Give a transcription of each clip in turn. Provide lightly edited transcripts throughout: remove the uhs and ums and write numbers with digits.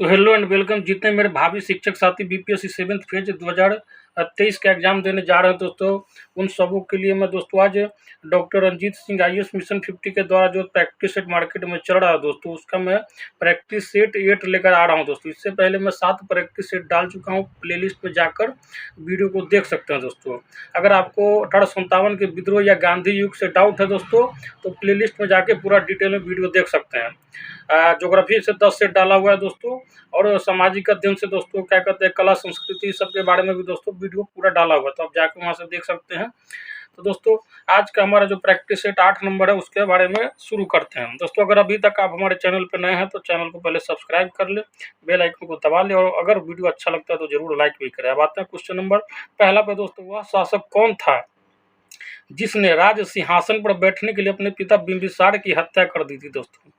तो hello and welcome. जितने मेरे भावी शिक्षक साथी बीपीएससी 7th फेज 2023 का एग्जाम देने जा रहे हैं दोस्तों, उन सबों के लिए मैं दोस्तों आज doctor Ranjeet Singh IAS mission 50 के द्वारा जो प्रैक्टिस सेट मार्केट में चल रहा है दोस्तों, उसका मैं प्रैक्टिस सेट 8 लेकर आ रहा हूं दोस्तों। इससे पहले मैं 7 प्रैक्टिस सेट डाल चुका हूं, प्लेलिस्ट में जाकर वीडियो को देख सकते हैं दोस्तों। अगर आपको 1857 के विद्रोह या गांधी युग से डाउट है दोस्तों, तो प्लेलिस्ट में जाके पूरा डिटेल में वीडियो देख सकते हैं। ज्योग्राफी से 10 सेट डाला हुआ है दोस्तों, और सामाजिक अध्ययन से दोस्तों क्या कहते हैं, कला संस्कृति सब के बारे में भी दोस्तों वीडियो पूरा डाला हुआ है, तो आप जाकर वहाँ से देख सकते हैं। तो दोस्तों आज का हमारा जो प्रैक्टिस सेट 8 नंबर है, उसके बारे में शुरू करते हैं दोस्तों। अगर अभी तक आप हमारे चैनल पर नए हैं तो चैनल को पहले सब्सक्राइब कर ले, बेल आइकन को दबा ले, और अगर वीडियो अच्छा लगता है तो जरूर लाइक भी करें। अब आते हैं क्वेश्चन नंबर पहला पे दोस्तों। वह शासक कौन था जिसने राज सिंहासन पर बैठने के लिए अपने पिता बिंबिसार की हत्या कर दी थी दोस्तों?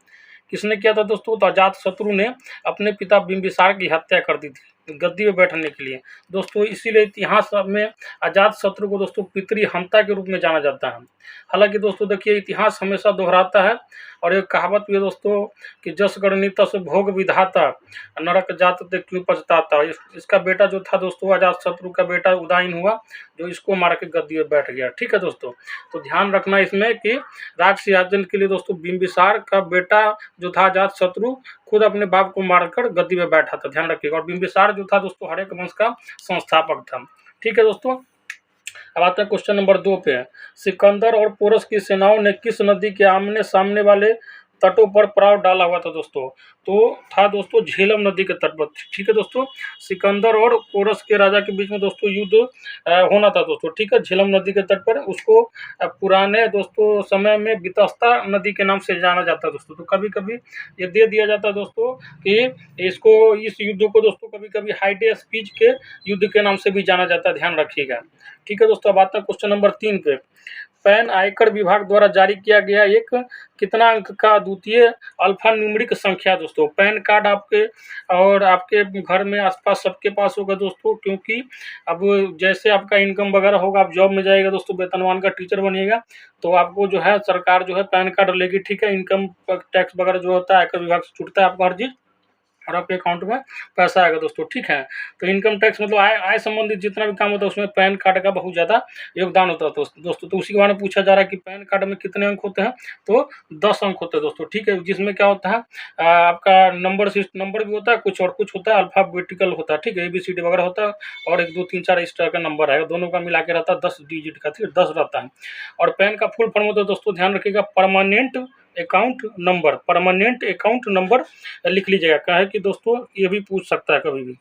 किसने किया था दोस्तों? तो अजातशत्रु ने अपने पिता बिंबिसार की हत्या कर दी थी गद्दी में बैठने के लिए दोस्तों। इसीलिए इतिहास में अजातशत्रु को दोस्तों पितृहंता के रूप में जाना जाता है। हालांकि दोस्तों देखिए, इतिहास हमेशा दोहराता है, और एक कहावत भी है दोस्तों कि जस गणनीता से भोग विधाता, नरक जात ते क्यों पछताता। इसका बेटा जो था दोस्तों, अजातशत्रु का बेटा उदयन हुआ, जो इसको मार के गद्दी में बैठ गया। ठीक है दोस्तों, तो ध्यान रखना इसमें कि राज सिंहासन के लिए दोस्तों बिंबिसार का बेटा जो था अजातशत्रु, खुद अपने बाप को मारकर गद्दी में बैठा था, ध्यान रखिएगा। और बिंबिसार जो था दोस्तों हर्यक वंश का संस्थापक था। ठीक है दोस्तों, अब आते हैं क्वेश्चन नंबर 2 पे। सिकंदर और पोरस की सेनाओं ने किस नदी के आमने सामने वाले तटों पर पड़ाव डाला हुआ था दोस्तों? तो था दोस्तों झेलम नदी के तट पर। ठीक है दोस्तों, सिकंदर और पोरस के राजा के बीच में दोस्तों युद्ध होना था दोस्तों। ठीक है, झेलम नदी के तट पर। उसको पुराने दोस्तों समय में बितस्ता नदी के नाम से जाना जाता है दोस्तों। तो कभी कभी ये दे दिया जाता है दोस्तों कि इसको, इस युद्ध को दोस्तों कभी कभी हाइडे स्पीच के युद्ध के नाम से भी जाना जाता है, ध्यान रखिएगा। ठीक है दोस्तों, अब आता है क्वेश्चन नंबर 3 पे। पैन आयकर विभाग द्वारा जारी किया गया एक कितना अंक का द्वितीय अल्फा न्यूमेरिक संख्या दोस्तों? पैन कार्ड आपके और आपके घर में आसपास सबके पास होगा दोस्तों, क्योंकि अब जैसे आपका इनकम वगैरह होगा, आप जॉब में जाएगा दोस्तों, वेतनवान का टीचर बनिएगा, तो आपको जो है सरकार जो है पैन कार्ड लेगी। ठीक है, इनकम टैक्स वगैरह जो होता है आयकर विभाग से छूटता है आपका हर चीज़, और आपके अकाउंट में पैसा आएगा दोस्तों। ठीक है, तो इनकम टैक्स मतलब आय संबंधित जितना भी काम होता है उसमें पैन कार्ड का बहुत ज़्यादा योगदान होता है दोस्तों। तो उसी के बारे में पूछा जा रहा है कि पैन कार्ड में कितने अंक होते हैं? तो 10 अंक होते हैं दोस्तों। ठीक है, जिसमें क्या होता है, आपका नंबर भी होता है कुछ, और कुछ होता है अल्फाबेटिकल होता है। ठीक है, ABCD वगैरह होता है, और 1 2 3 4 इस तरह का नंबर है, दोनों का मिला के रहता है 10 डिजिट का। ठीक है, 10 रहता है। और पैन का फुल फॉर्म होता है दोस्तों, ध्यान रखिएगा, permanent account number. Permanent account number लिख लीजिएगा, क्या है कि दोस्तों ये भी पूछ सकता है कभी भी।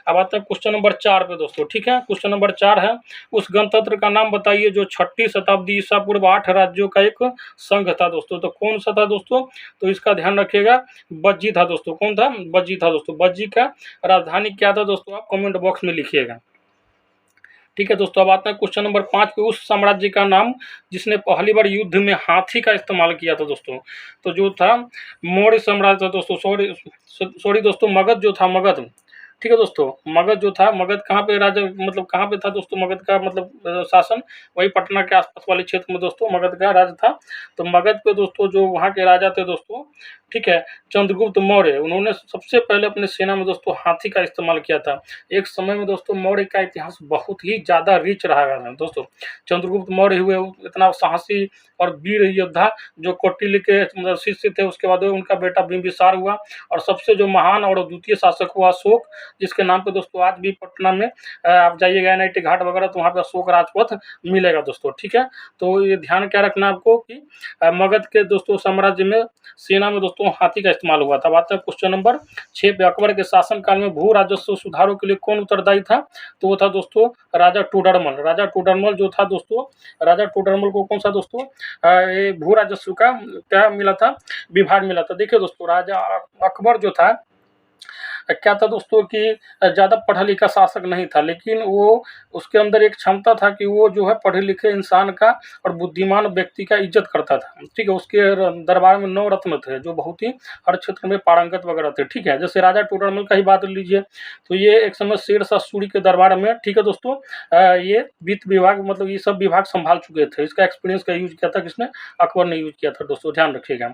अब आते हैं क्वेश्चन नंबर 4 पे दोस्तों। ठीक है, क्वेश्चन नंबर 4 है, उस गणतंत्र का नाम बताइए जो 6ठी शताब्दी ईसा पूर्व 8 राज्यों का एक संघ था दोस्तों। तो कौन सा था दोस्तों? तो इसका ध्यान रखिएगा, बज्जी था दोस्तों। कौन था? बज्जी था दोस्तों। बज्जी का राजधानी क्या था दोस्तों? आप कमेंट बॉक्स में लिखिएगा। ठीक है दोस्तों, अब आते हैं क्वेश्चन नंबर 5 पे। उस साम्राज्य का नाम जिसने पहली बार युद्ध में हाथी का इस्तेमाल किया था दोस्तों? तो जो था मौर्य साम्राज्य था दोस्तों। सॉरी दोस्तों, मगध जो था, मगध। ठीक है दोस्तों, मगध जो था, मगध कहाँ पे राजा, मतलब कहाँ पे था दोस्तों मगध का मतलब शासन? वही पटना के आसपास वाले क्षेत्र में दोस्तों मगध का राज था। तो मगध पे दोस्तों जो वहाँ के राजा थे दोस्तों, ठीक है, चंद्रगुप्त मौर्य, उन्होंने सबसे पहले अपने सेना में दोस्तों हाथी का इस्तेमाल किया था। एक समय में दोस्तों मौर्य का इतिहास बहुत ही ज़्यादा रिच रहा है दोस्तों। चंद्रगुप्त मौर्य हुए इतना साहसी और वीर योद्धा, जो कौटिल्य के मतलब शिष्य थे। उसके बाद उनका बेटा बिंबिसार हुआ, और सबसे जो महान और द्वितीय शासक हुआ अशोक, जिसके नाम पे दोस्तों आज भी पटना में आप जाइएगा NIT घाट वगैरह, तो वहाँ पे अशोक राजपथ मिलेगा दोस्तों। ठीक है, तो ये ध्यान क्या रखना आपको कि मगध के दोस्तों साम्राज्य में सेना में दोस्तों हाथी का इस्तेमाल हुआ था। बात है क्वेश्चन नंबर 6 पे। अकबर के शासनकाल में भू राजस्व सुधारों के लिए कौन उत्तरदायी था? तो वो था दोस्तों राजा टोडरमल। राजा टोडरमल जो था दोस्तों, राजा टोडरमल को कौन सा दोस्तों ये भू राजस्व का क्या मिला था? विभाग मिला था। देखिए दोस्तों, राजा अकबर जो था क्या था दोस्तों कि ज़्यादा पढ़ा लिखा शासक नहीं था, लेकिन वो उसके अंदर एक क्षमता था कि वो जो है पढ़े लिखे इंसान का और बुद्धिमान व्यक्ति का इज्जत करता था। ठीक है, उसके दरबार में 9 रत्न थे जो बहुत ही हर क्षेत्र में पारंगत वगैरह थे। ठीक है, जैसे राजा टोडरमल का ही बात लीजिए, तो ये एक समय शेरशाह सूरी के दरबार में, ठीक है दोस्तों, ये वित्त विभाग मतलब ये सब विभाग संभाल चुके थे। इसका एक्सपीरियंस का यूज किया था किसने? अकबर ने यूज किया था दोस्तों, ध्यान रखिएगा।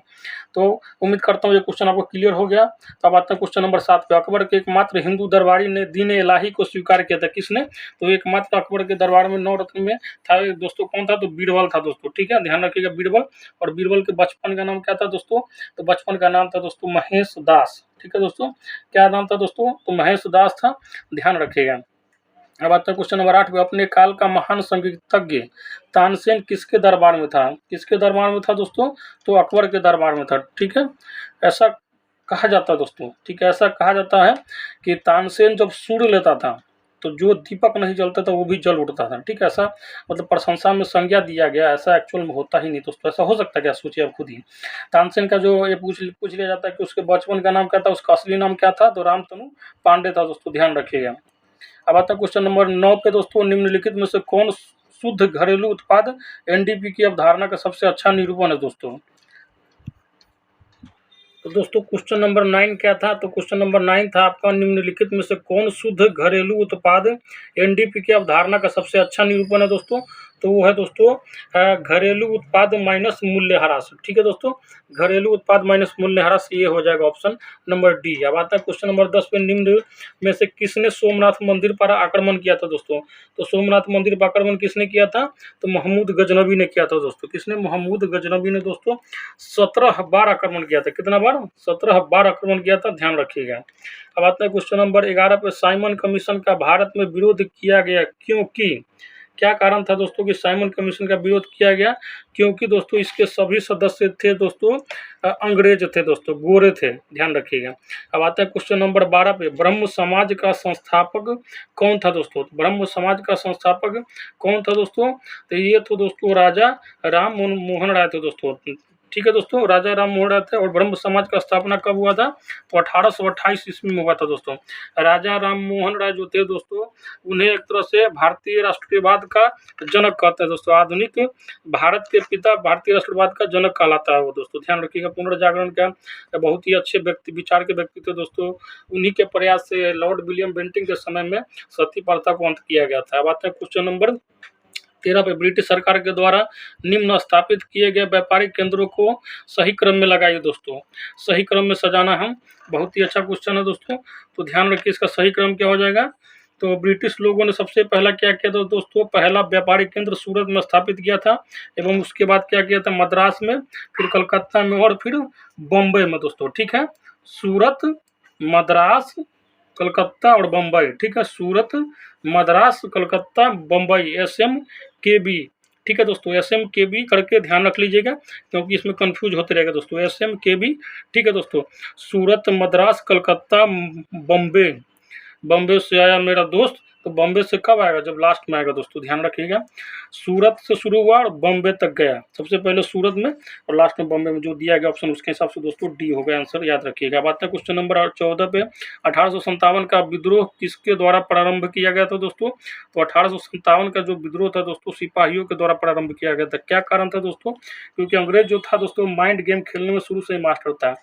तो उम्मीद करता हूँ ये क्वेश्चन आपको क्लियर हो गया। तो अब आता है क्वेश्चन नंबर 7 पे। अकबर के एकमात्र हिंदू दरबारी ने दीन इलाही को स्वीकार किया था। किसने? तो एकमात्र अकबर के दरबार में 9 रत्न में था दोस्तों, कौन था? तो बीरबल था दोस्तों, ठीक है, ध्यान रखिएगा बीरबल। और बीरबल के बचपन का नाम क्या था दोस्तों? तो बचपन का नाम था दोस्तों महेश दास, ठीक है दोस्तों, क्या नाम था दोस्तों? तो महेश दास था, ध्यान रखिएगा। अब आता है क्वेश्चन नंबर 8 पे, अपने काल का महान संगीतज्ञ तानसेन किसके दरबार में था? किसके दरबार में था दोस्तों? तो अकबर के दरबार में था, ठीक है, ऐसा कहा जाता है दोस्तों, ठीक है, ऐसा कहा जाता है कि तानसेन जब सुर लेता था तो जो दीपक नहीं जलता था वो भी जल उठता था, ठीक है, ऐसा मतलब प्रशंसा में संज्ञा दिया गया, ऐसा एक्चुअल में होता ही नहीं दोस्तों, ऐसा हो सकता है क्या? सोचिए आप खुद ही। तानसेन का जो ये पूछ लिया जाता है कि उसके बचपन का नाम क्या था, उसका असली नाम क्या था? तो रामतनु पांडे था दोस्तों, ध्यान रखिएगा। अब आता है क्वेश्चन नंबर 9 पे दोस्तों, निम्नलिखित में से कौन शुद्ध घरेलू उत्पाद एनडीपी की अवधारणा का सबसे अच्छा निरूपण है दोस्तों? तो दोस्तों क्वेश्चन नंबर 9 क्या था? तो क्वेश्चन नंबर 9 था आपका, निम्नलिखित में से कौन शुद्ध घरेलू उत्पाद एनडीपी की अवधारणा का सबसे अच्छा निरूपण है दोस्तों? तो वो है दोस्तों घरेलू उत्पाद माइनस मूल्यह्रास, ठीक है दोस्तों, घरेलू उत्पाद माइनस मूल्यह्रास, ये हो जाएगा ऑप्शन नंबर डी। अब आता है क्वेश्चन नंबर 10 पे, निम्न में से किसने सोमनाथ मंदिर पर आक्रमण किया था दोस्तों? तो सोमनाथ मंदिर पर आक्रमण किसने किया था? तो महमूद गजनबी ने किया था दोस्तों। किसने? महमूद गजनबी ने दोस्तों 17 बार आक्रमण किया था। कितना बार? 17 बार आक्रमण किया था, ध्यान रखिएगा। अब आता है क्वेश्चन नंबर 11 पे, साइमन कमीशन का भारत में विरोध किया गया क्योंकि? क्या कारण था दोस्तों कि साइमन कमीशन का विरोध किया गया? क्योंकि दोस्तों इसके सभी सदस्य थे दोस्तों अंग्रेज थे दोस्तों, गोरे थे, ध्यान रखिएगा। अब आता है क्वेश्चन नंबर 12 पे, ब्रह्म समाज का संस्थापक कौन था दोस्तों? ब्रह्म समाज का संस्थापक कौन था दोस्तों? तो ये तो दोस्तों राजा राम मोहन राय थे दोस्तों, ठीक है दोस्तों, राजा राम मोहन राय थे। और ब्रह्म समाज का स्थापना कब हुआ था? तो 1828 ईस्वी में हुआ था दोस्तों। राजा राम मोहन राय जो थे दोस्तों, उन्हें एक तरह से भारतीय राष्ट्रीयवाद का जनक कहते हैं दोस्तों, आधुनिक भारत के पिता, भारतीय राष्ट्रवाद का जनक कहलाता है वो दोस्तों, ध्यान रखिएगा। पुनर्जागरण का बहुत ही अच्छे व्यक्ति, विचार के व्यक्ति थे दोस्तों, उन्हीं के प्रयास से लॉर्ड विलियम बेंटिंग के समय में सती प्रथा को अंत किया गया था। अब आता है क्वेश्चन नंबर 13 पे, ब्रिटिश सरकार के द्वारा निम्न स्थापित किए गए व्यापारिक केंद्रों को सही क्रम में लगाइए दोस्तों। सही क्रम में सजाना हम, बहुत ही अच्छा क्वेश्चन है दोस्तों, तो ध्यान रखिए इसका सही क्रम क्या हो जाएगा। तो ब्रिटिश लोगों ने सबसे पहला क्या किया था दोस्तों? पहला व्यापारिक केंद्र सूरत में स्थापित किया था, एवं उसके बाद क्या किया था? मद्रास में, फिर कलकत्ता में और फिर बम्बई में दोस्तों, ठीक है, सूरत, मद्रास, कलकत्ता और बम्बई, ठीक है, सूरत, मद्रास, कलकत्ता, बम्बई, SMKB, ठीक है दोस्तों, SMKB करके ध्यान रख लीजिएगा, क्योंकि इसमें कंफ्यूज होते रहेगा दोस्तों, SMKB, ठीक है दोस्तों, सूरत, मद्रास, कलकत्ता, बम्बे, बम्बे से आया मेरा दोस्त, तो बम्बे से कब आएगा? जब लास्ट में आएगा दोस्तों, ध्यान रखिएगा। सूरत से शुरू हुआ और बम्बे तक गया, सबसे पहले सूरत में और लास्ट में बम्बे में, जो दिया गया ऑप्शन उसके हिसाब से दोस्तों डी हो गया आंसर, याद रखिएगा। बात है क्वेश्चन नंबर 14 पे, 1857 का विद्रोह किसके द्वारा प्रारंभ किया गया था दोस्तों? तो 1857 का जो विद्रोह था दोस्तों, सिपाहियों के द्वारा प्रारंभ किया गया था। क्या कारण था दोस्तों? क्योंकि अंग्रेज जो था दोस्तों, माइंड गेम खेलने में शुरू से ही मास्टर था।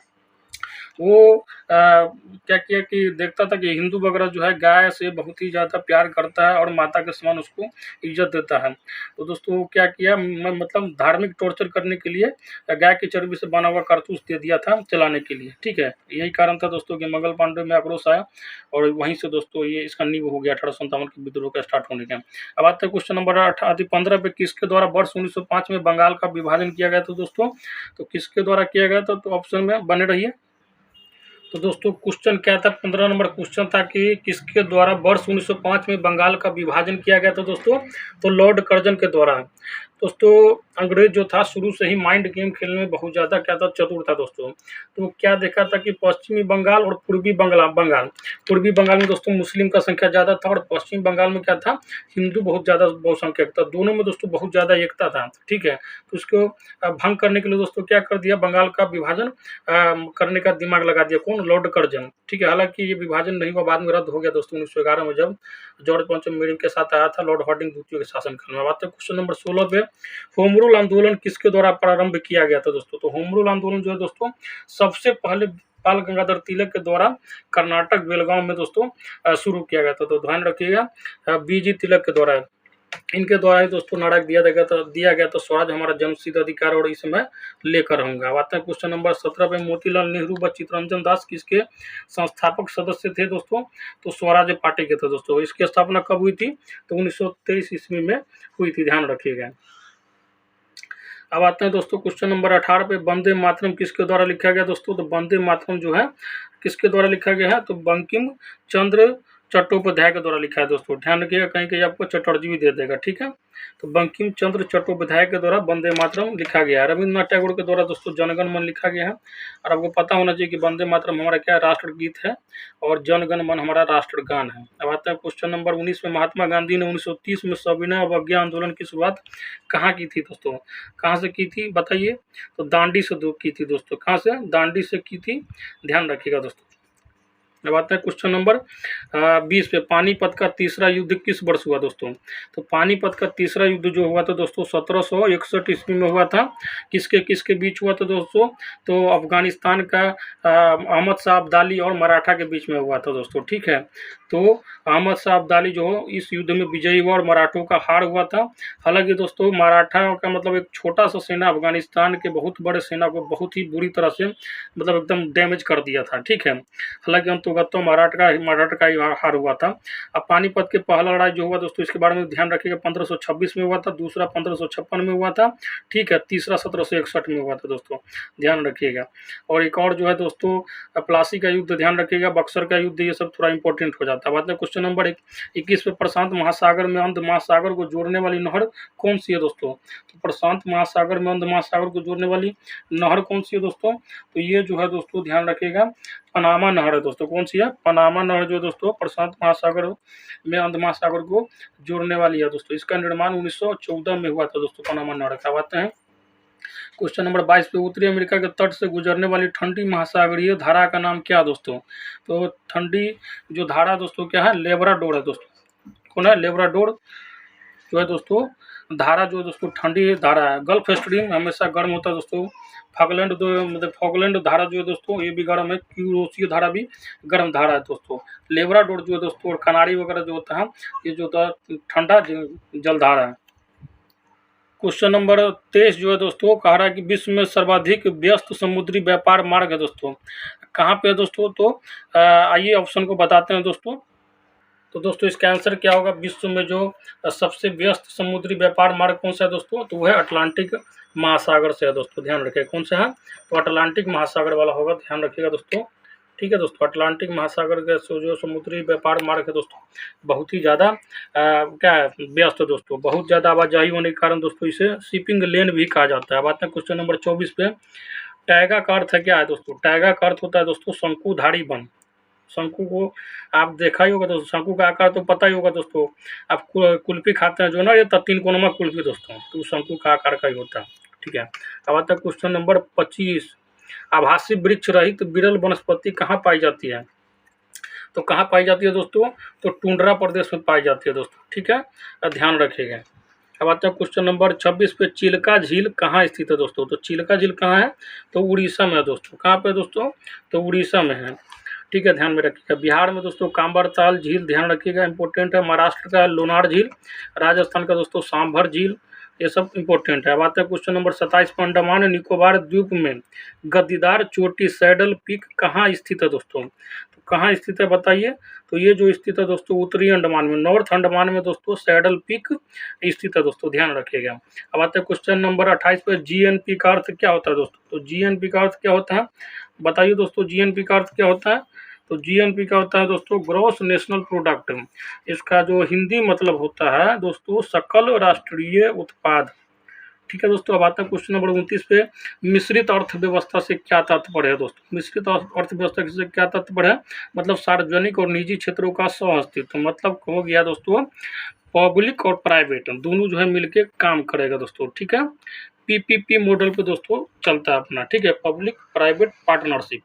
वो क्या किया कि देखता था कि हिंदू वगैरह जो है गाय से बहुत ही ज़्यादा प्यार करता है और माता के समान उसको इज्जत देता है। तो दोस्तों क्या किया, मतलब धार्मिक टॉर्चर करने के लिए गाय की चर्बी से बना हुआ कारतूस दे दिया था चलाने के लिए, ठीक है, यही कारण था दोस्तों कि मंगल पांडे में आक्रोश आया और वहीं से दोस्तों ये इसका नींव हो गया 1857 के विद्रोह का स्टार्ट होने का। अब आते हैं क्वेश्चन नंबर 15 पे, किसके द्वारा वर्ष 1905 में बंगाल का विभाजन किया गया था दोस्तों? तो किसके द्वारा किया गया था? तो ऑप्शन में बने रहिए। तो दोस्तों क्वेश्चन क्या था? 15 नंबर क्वेश्चन था कि किसके द्वारा वर्ष 1905 में बंगाल का विभाजन किया गया था दोस्तों? तो लॉर्ड कर्जन के द्वारा। दोस्तों अंग्रेज जो था शुरू से ही माइंड गेम खेलने में बहुत ज़्यादा क्या था, चतुर था दोस्तों। तो क्या देखा था कि पश्चिमी बंगाल और पूर्वी बंगाल, पूर्वी बंगाल में दोस्तों मुस्लिम का संख्या ज़्यादा था और पश्चिमी बंगाल में क्या था, हिंदू बहुत ज़्यादा बहुसंख्यक था। दोनों में दोस्तों बहुत ज़्यादा एकता था, ठीक है। तो उसको भंग करने के लिए दोस्तों क्या कर दिया, बंगाल का विभाजन करने का दिमाग लगा दिया। कौन? लॉर्ड कर्जन, ठीक है। हालांकि ये विभाजन नहीं हुआ, बाद में रद्द हो गया दोस्तों 1911 में, जब जॉर्ज पंचम मीडियम के साथ आया था लॉर्ड हार्डिंग द्वितीय के शासनकाल में। बात है क्वेश्चन नंबर 16 पे, होम रूल आंदोलन किसके द्वारा प्रारंभ किया गया था दोस्तों? तो होम रूल आंदोलन जो है दोस्तों सबसे पहले बाल गंगाधर तिलक के द्वारा कर्नाटक बेलगांव में दोस्तों शुरू किया गया था। तो ध्यान रखिएगा, BG तिलक के द्वारा इनके द्वारा ही दोस्तों नाटक दिया गया था स्वराज हमारा जन्मसिद्ध अधिकार और इसे मैं लेकर रहूंगा। अब आते हैं क्वेश्चन नंबर 17 पे, मोतीलाल नेहरू व चित्तरंजन दास किसके संस्थापक सदस्य थे दोस्तों? तो स्वराज पार्टी के थे दोस्तों। इसकी स्थापना कब हुई थी? तो 1923 ईस्वी में हुई थी, ध्यान रखिएगा। अब आते हैं दोस्तों क्वेश्चन नंबर 18 पे, वंदे मातरम किसके द्वारा लिखा गया दोस्तों? तो वंदे मातरम जो है किसके द्वारा लिखा गया है? तो बंकिम चंद्र चट्टोपाध्याय के द्वारा लिखा है दोस्तों। ध्यान रखिएगा, कहीं कहीं आपको चटर्जी भी दे देगा, ठीक है। तो बंकिम चंद्र चट्टोपाध्याय के द्वारा वंदे मातरम लिखा गया है। रविन्द्रनाथ टैगोर के द्वारा दोस्तों जनगण मन लिखा गया है। और आपको पता होना चाहिए कि वंदे मातरम हमारा क्या राष्ट्रगीत है और जनगण मन हमारा राष्ट्रगान है। अब आता है क्वेश्चन नंबर 19 में, महात्मा गांधी ने 1930 में सविनय अवज्ञा आंदोलन की शुरुआत कहाँ की थी दोस्तों? कहाँ से की थी बताइए? तो दांडी से की थी दोस्तों। कहाँ से? दांडी से की थी, ध्यान रखिएगा दोस्तों। अब आते हैं क्वेश्चन नंबर 20 पे, पानीपत का तीसरा युद्ध किस वर्ष हुआ दोस्तों? तो पानीपत का तीसरा युद्ध जो हुआ था दोस्तों 1761 ईस्वी में हुआ था। किसके किसके बीच हुआ था दोस्तों? तो अफगानिस्तान का अहमद शाह अब्दाली और मराठा के बीच में हुआ था दोस्तों, ठीक है। तो अहमद शाह अब्दाली जो इस युद्ध में विजयी हुआ और मराठों का हार हुआ था। हालांकि दोस्तों मराठा का मतलब एक छोटा सा सेना अफगानिस्तान के बहुत बड़े सेना को बहुत ही बुरी तरह से मतलब एकदम डैमेज कर दिया था, ठीक है। हालांकि अंतर्गत मराठा का ही हार हुआ था। अब पानीपत के पहला लड़ाई जो हुआ दोस्तों इसके बारे में ध्यान रखिएगा, 1526 में हुआ था। दूसरा 1556 में हुआ था, ठीक है। तीसरा 1761 में हुआ था दोस्तों, ध्यान रखिएगा। और एक और जो है दोस्तों प्लासी का युद्ध, ध्यान रखिएगा, बक्सर का युद्ध, ये सब थोड़ा इंपॉर्टेंट हो जाता है। बाद में क्वेश्चन नंबर 21 पे, प्रशांत महासागर में अंध महासागर को जोड़ने वाली नहर कौन सी है दोस्तों? तो प्रशांत महासागर में अंध महासागर को जोड़ने वाली नहर कौन सी है दोस्तों? तो ये जो है दोस्तों ध्यान रखिएगा, पनामा नहर है दोस्तों। कौन सी है? पनामा नहर जो दोस्तों प्रशांत महासागर में अंध महासागर को जोड़ने वाली है दोस्तों। इसका निर्माण 1914 में हुआ था दोस्तों, पनामा नहर का। बातें हैं क्वेश्चन नंबर 22 पे, उत्तरी अमेरिका के तट से गुजरने वाली ठंडी महासागरीय धारा का नाम क्या दोस्तों? तो ठंडी जो धारा दोस्तों क्या है? लेब्राडोर है दोस्तों। कौन है? लेब्राडोर जो है दोस्तों धारा जो दोस्तों ठंडी धारा है। गल्फ स्ट्रीम हमेशा गर्म होता है दोस्तों। फॉकलैंड मतलब फॉकलैंड धारा जो है दोस्तों ये भी गर्म है। क्यूरोसियो धारा भी गर्म धारा है दोस्तों। लेब्राडोर जो है दोस्तों और कनारी वगैरह जो होता है ये जो होता है ठंडा जलधारा है। क्वेश्चन नंबर 23 जो है दोस्तों कह रहा है कि विश्व में सर्वाधिक व्यस्त समुद्री व्यापार मार्ग है दोस्तों। कहाँ पे है दोस्तों? तो आइए ऑप्शन को बताते हैं दोस्तों। तो दोस्तों इसका आंसर क्या होगा? विश्व में जो सबसे व्यस्त समुद्री व्यापार मार्ग कौन सा है दोस्तों? तो वह है अटलांटिक महासागर से है दोस्तों, ध्यान रखिएगा। कौन सा है? तो अटलांटिक महासागर वाला होगा, ध्यान रखिएगा दोस्तों, ठीक है दोस्तों। अटलांटिक महासागर का जो समुद्री व्यापार मार्ग है दोस्तों बहुत ही ज़्यादा क्या है? व्यस्त है दोस्तों। बहुत ज़्यादा आवाजाही होने के कारण दोस्तों इसे शिपिंग लेन भी कहा जाता है। बात है क्वेश्चन नंबर 24 पे, टैगा का अर्थ है क्या है दोस्तों? टैगा का अर्थ होता है दोस्तों शंकुधारी वन। शंकु को आप देखा ही होगा दोस्तों, शंकु का आकार तो पता ही होगा दोस्तों। आप कुल्फी खाते हैं जो ना, ये तीन कोनमा कुल्फी दोस्तों, तो शंकु का आकार का ही होता है, ठीक है। अब आता है क्वेश्चन नंबर 25, आभासी वृक्ष रहित विरल वनस्पति कहाँ पाई जाती है? तो कहाँ पाई जाती है दोस्तों? तो टुंड्रा प्रदेश में पाई जाती है दोस्तों, ठीक है, ध्यान रखिएगा। अब आता है क्वेश्चन नंबर 26 पे, चिल्का झील कहाँ स्थित है दोस्तों? तो चिल्का झील कहाँ है? तो उड़ीसा में है दोस्तों। कहाँ पे दोस्तों? तो उड़ीसा में है, ठीक है, ध्यान में रखिएगा। बिहार में दोस्तों कांबरताल झील, ध्यान रखिएगा, इंपॉर्टेंट है। महाराष्ट्र का लोनार झील, राजस्थान का दोस्तों सांभर झील, ये सब इंपॉर्टेंट है। अब आता है क्वेश्चन नंबर 27 पर, अंडमान निकोबार द्वीप में गद्दीदार चोटी सैडल पीक कहाँ स्थित है दोस्तों? तो कहाँ स्थित है बताइए? तो ये जो स्थित है दोस्तों उत्तरी अंडमान में, नॉर्थ अंडमान में दोस्तों सैडल पीक स्थित है दोस्तों, ध्यान रखिएगा। अब आते हैं क्वेश्चन नंबर 28 पर, जीएनपी का अर्थ क्या होता है दोस्तों? तो जीएनपी का अर्थ क्या होता है बताइए दोस्तों? जीएनपी का अर्थ क्या होता है? तो जीएनपी का होता है दोस्तों ग्रॉस नेशनल प्रोडक्ट। इसका जो हिंदी मतलब होता है दोस्तों सकल राष्ट्रीय उत्पाद, ठीक है दोस्तों। अब आता है क्वेश्चन नंबर 29 पे, मिश्रित अर्थव्यवस्था से क्या तात्पर्य है दोस्तों? मिश्रित अर्थव्यवस्था से क्या तात्पर्य है? मतलब सार्वजनिक और निजी क्षेत्रों का सह अस्तित्व, मतलब हो गया दोस्तों पब्लिक और प्राइवेट दोनों जो है मिलके काम करेगा दोस्तों, ठीक है। पीपीपी मॉडल पे दोस्तों चलता है अपना, ठीक है, पब्लिक प्राइवेट पार्टनरशिप।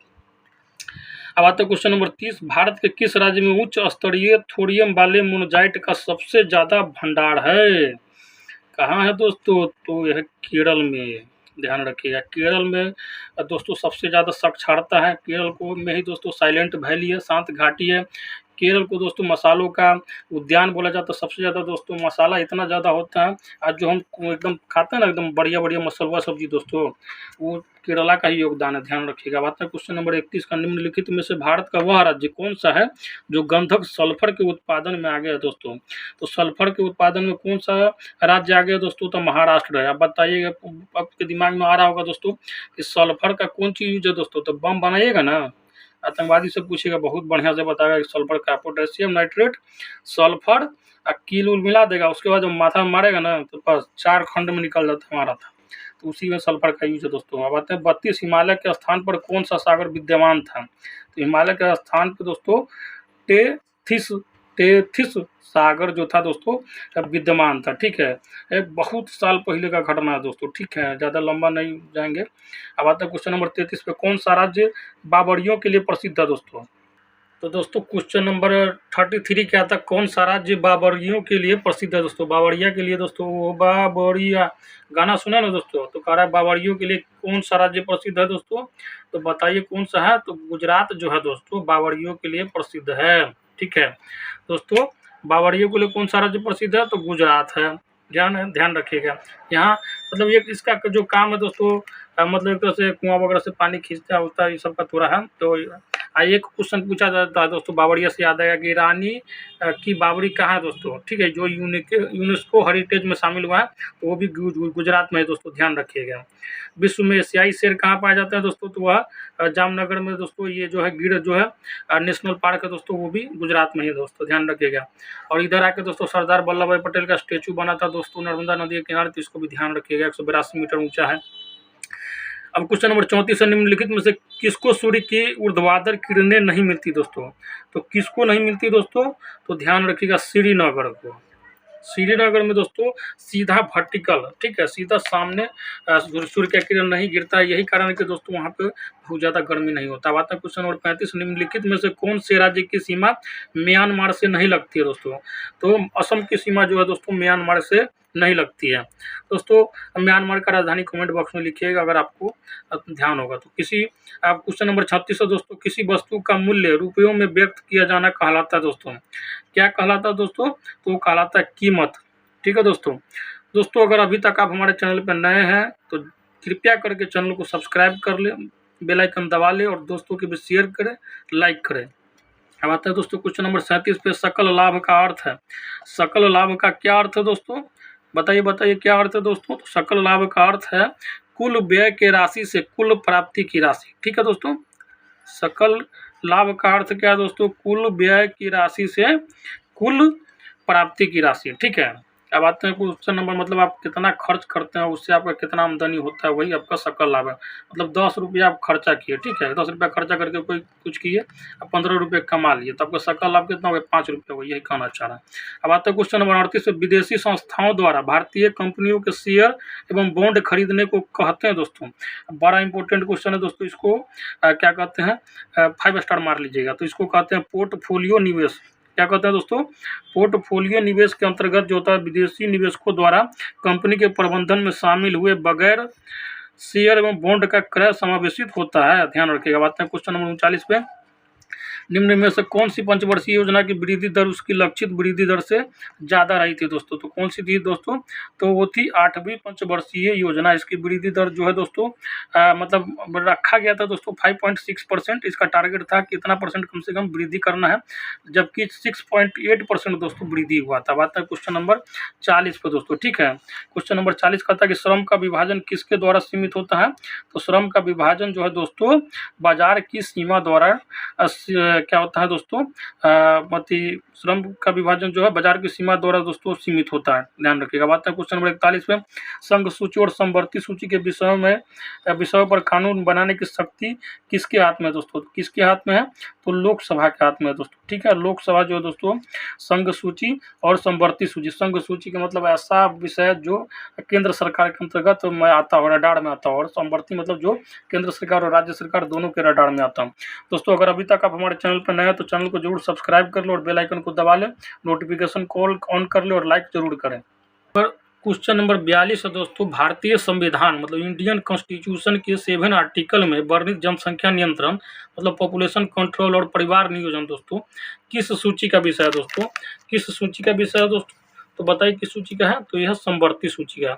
अब आता है क्वेश्चन नंबर 30, भारत के किस राज्य में उच्च स्तरीय थोरियम वाले मोनोजाइट का सबसे ज्यादा भंडार है? कहाँ है दोस्तों? तो यह केरल में, ध्यान रखिएगा। केरल में दोस्तों सबसे ज़्यादा साक्षरता है। केरल को में ही दोस्तों साइलेंट वैली है, शांत घाटी है। केरल को दोस्तों मसालों का उद्यान बोला जाता है। सबसे ज़्यादा दोस्तों मसाला इतना ज़्यादा होता है, आज जो हम एकदम खाते हैं ना एकदम बढ़िया मसाला सब्जी दोस्तों, वो केरला का ही योगदान है, ध्यान रखिएगा। बात है क्वेश्चन नंबर 31 का, निम्नलिखित में से भारत का वह राज्य कौन सा है जो गंधक सल्फर के उत्पादन में आगे है दोस्तों? तो सल्फर के उत्पादन में कौन सा राज्य आ गया दोस्तों? तो महाराष्ट्र है। आप बताइएगा, आपके दिमाग में आ रहा होगा दोस्तों कि सल्फर का कौन चीज यूज है दोस्तों? तो बम बनाइएगा ना, आतंकवादी से पूछिएगा, बहुत बढ़िया से बताएगा कि सल्फर का पोटेशियम नाइट्रेट, सल्फर कील उल मिला देगा, उसके बाद जब माथा में मारेगा ना तो बस 4 खंड में निकल जाता है हमारा था। तो उसी में सल्फर का यूज है दोस्तों। अब आते हैं 32, हिमालय के स्थान पर कौन सा सागर विद्यमान था? तो हिमालय के स्थान पर दोस्तों टेथिस टेथिस सागर जो था दोस्तों विद्यमान था, ठीक है। एक बहुत साल पहले का घटना है दोस्तों, ठीक है, ज़्यादा लंबा नहीं जाएंगे। अब आता है क्वेश्चन नंबर 33 पे, कौन सा राज्य बावड़ियों के लिए प्रसिद्ध है दोस्तों? तो दोस्तों क्वेश्चन नंबर 33 क्या था, कौन सा राज्य बावड़ियों के लिए प्रसिद्ध है दोस्तों? बावड़िया के लिए दोस्तों, वो बावड़िया गाना सुना ना दोस्तों, तो कह रहा है बावड़ियों के लिए कौन सा राज्य प्रसिद्ध है दोस्तों? तो बताइए कौन सा है? तो गुजरात जो है दोस्तों बावड़ियों के लिए प्रसिद्ध है, ठीक है दोस्तों। बावड़ियों के लिए कौन सा राज्य प्रसिद्ध है? तो गुजरात है, ध्यान रखिएगा। यहाँ मतलब ये इसका जो काम है दोस्तों, मतलब एक तरह से कुआं वगैरह से पानी खींचता होता है, ये सब का थोड़ा है। तो एक क्वेश्चन पूछा जाता है दोस्तों बावड़िया से, याद आएगा कि रानी की बावड़ी कहाँ है दोस्तों? ठीक है, जो यूनेस्को हेरिटेज में शामिल हुआ है, तो वो भी गुजरात में है दोस्तों, ध्यान रखिएगा। विश्व में एशियाई शेर कहाँ पाया जाता है दोस्तों? तो वह जामनगर में दोस्तों। ये जो है गिर जो है नेशनल पार्क है दोस्तों, वो भी गुजरात में है दोस्तों, ध्यान रखिएगा। और इधर आके दोस्तों सरदार वल्लभ भाई पटेल का स्टेचू बना था दोस्तों नर्मदा नदी के किनारे, तो इसको भी ध्यान रखिएगा, 182 मीटर ऊंचा है। अब क्वेश्चन नंबर 34 है, निम्नलिखित में से किसको सूर्य की ऊर्ध्वाधर किरणें नहीं मिलती दोस्तों? तो किसको नहीं मिलती दोस्तों? तो ध्यान रखिएगा, श्रीनगर को। श्रीनगर में दोस्तों सीधा वर्टिकल, ठीक है, सीधा सामने सूर्य का किरण नहीं गिरता है, यही कारण है कि दोस्तों वहाँ पे बहुत ज़्यादा गर्मी नहीं होता। बात है क्वेश्चन नंबर 35, निम्नलिखित में से कौन से राज्य की सीमा म्यांमार से नहीं लगती है दोस्तों? तो असम की सीमा जो है दोस्तों म्यांमार से नहीं लगती है दोस्तों। म्यांमार का राजधानी कमेंट बॉक्स में लिखिएगा अगर आपको ध्यान होगा तो। क्वेश्चन नंबर 36 है दोस्तों, किसी वस्तु का मूल्य रुपयों में व्यक्त किया जाना कहलाता है दोस्तों? क्या कहलाता है दोस्तों? तो कहलाता है कीमत, ठीक है दोस्तों। अगर अभी तक आप हमारे चैनल पर नए हैं तो कृपया करके चैनल को सब्सक्राइब कर ले, बेल आइकन दबा ले और दोस्तों के भी शेयर करें, लाइक करें। अब आता है दोस्तों क्वेश्चन नंबर 37 पे, सकल लाभ का अर्थ है। सकल लाभ का क्या अर्थ है दोस्तों? बताइए क्या अर्थ है दोस्तों? तो सकल लाभ का अर्थ है कुल व्यय के राशि से कुल प्राप्ति की राशि, ठीक है दोस्तों। सकल लाभ का अर्थ क्या है दोस्तों? कुल व्यय की राशि से कुल प्राप्ति की राशि, ठीक है। अब आते हैं क्वेश्चन नंबर, मतलब आप कितना खर्च करते हैं उससे आपका कितना आमदनी होता है, वही आपका सकल लाभ है। मतलब 10 रुपया आप खर्चा किए, ठीक है, 10 रुपया खर्चा करके कोई कुछ किए, अब 15 रुपये कमा लिए, तो आपका सकल लाभ कितना हो गया? 5 रुपये, वही यही कहना चाह रहा है। अब आते हैं क्वेश्चन नंबर 38 पे, विदेशी संस्थाओं द्वारा भारतीय कंपनियों के शेयर एवं बॉन्ड खरीदने को कहते हैं दोस्तों? बड़ा इंपॉर्टेंट क्वेश्चन है दोस्तों, इसको क्या कहते हैं? 5 स्टार मार लीजिएगा। तो इसको कहते हैं पोर्टफोलियो निवेश। क्या कहते हैं दोस्तों? पोर्टफोलियो निवेश के अंतर्गत जो होता है विदेशी निवेशकों द्वारा कंपनी के प्रबंधन में शामिल हुए बगैर शेयर एवं बॉन्ड का क्रय समावेशित होता है, ध्यान रखिएगा। बात है क्वेश्चन नंबर 39 पे, निम्न में से कौन सी पंचवर्षीय योजना की वृद्धि दर उसकी लक्षित वृद्धि दर से ज़्यादा रही थी दोस्तों? तो कौन सी थी दोस्तों? तो वो थी 8वीं पंचवर्षीय योजना। इसकी वृद्धि दर जो है दोस्तों मतलब रखा गया था दोस्तों 5.6%। इसका टारगेट था कितना परसेंट कम से कम वृद्धि करना है, जबकि 6.8% दोस्तों वृद्धि हुआ था। बात है क्वेश्चन नंबर 40 पर दोस्तों, ठीक है। क्वेश्चन नंबर 40 कहता है कि श्रम का विभाजन किसके द्वारा सीमित होता है? तो श्रम का विभाजन जो है दोस्तों बाजार की सीमा द्वारा क्या होता है दोस्तों? श्रम का विभाजन जो है बाजार की सीमा द्वारा दोस्तों सीमित होता है, ध्यान रखिएगा। बात है क्वेश्चन नंबर 41 में, संघ सूची और समवर्ती सूची के विषयों पर कानून बनाने की शक्ति किसके हाथ में है दोस्तों? किसके हाथ में है? तो लोकसभा के हाथ में है दोस्तों, ठीक है। लोकसभा जो है दोस्तों संघ सूची और समवर्ती सूची, संघ सूची का मतलब ऐसा विषय जो केंद्र सरकार के अंतर्गत में आता हो, रडार में आता हो, और समवर्ती मतलब जो केंद्र सरकार और राज्य सरकार दोनों के रडार में आता है दोस्तों। अगर अभी तक आप हमारे चैनल पर नए हैं तो चैनल को जरूर सब्सक्राइब कर लो और बेल आइकन को दबा लें, नोटिफिकेशन कॉल ऑन कर ले और लाइक जरूर करें। क्वेश्चन नंबर 42 है दोस्तों, भारतीय संविधान मतलब इंडियन कॉन्स्टिट्यूशन के 7 आर्टिकल में वर्णित जनसंख्या नियंत्रण मतलब पॉपुलेशन कंट्रोल और परिवार नियोजन दोस्तों किस सूची का विषय है दोस्तों? किस सूची का विषय है दोस्तों? तो बताइए किस सूची का है? तो यह समवर्ती सूची का।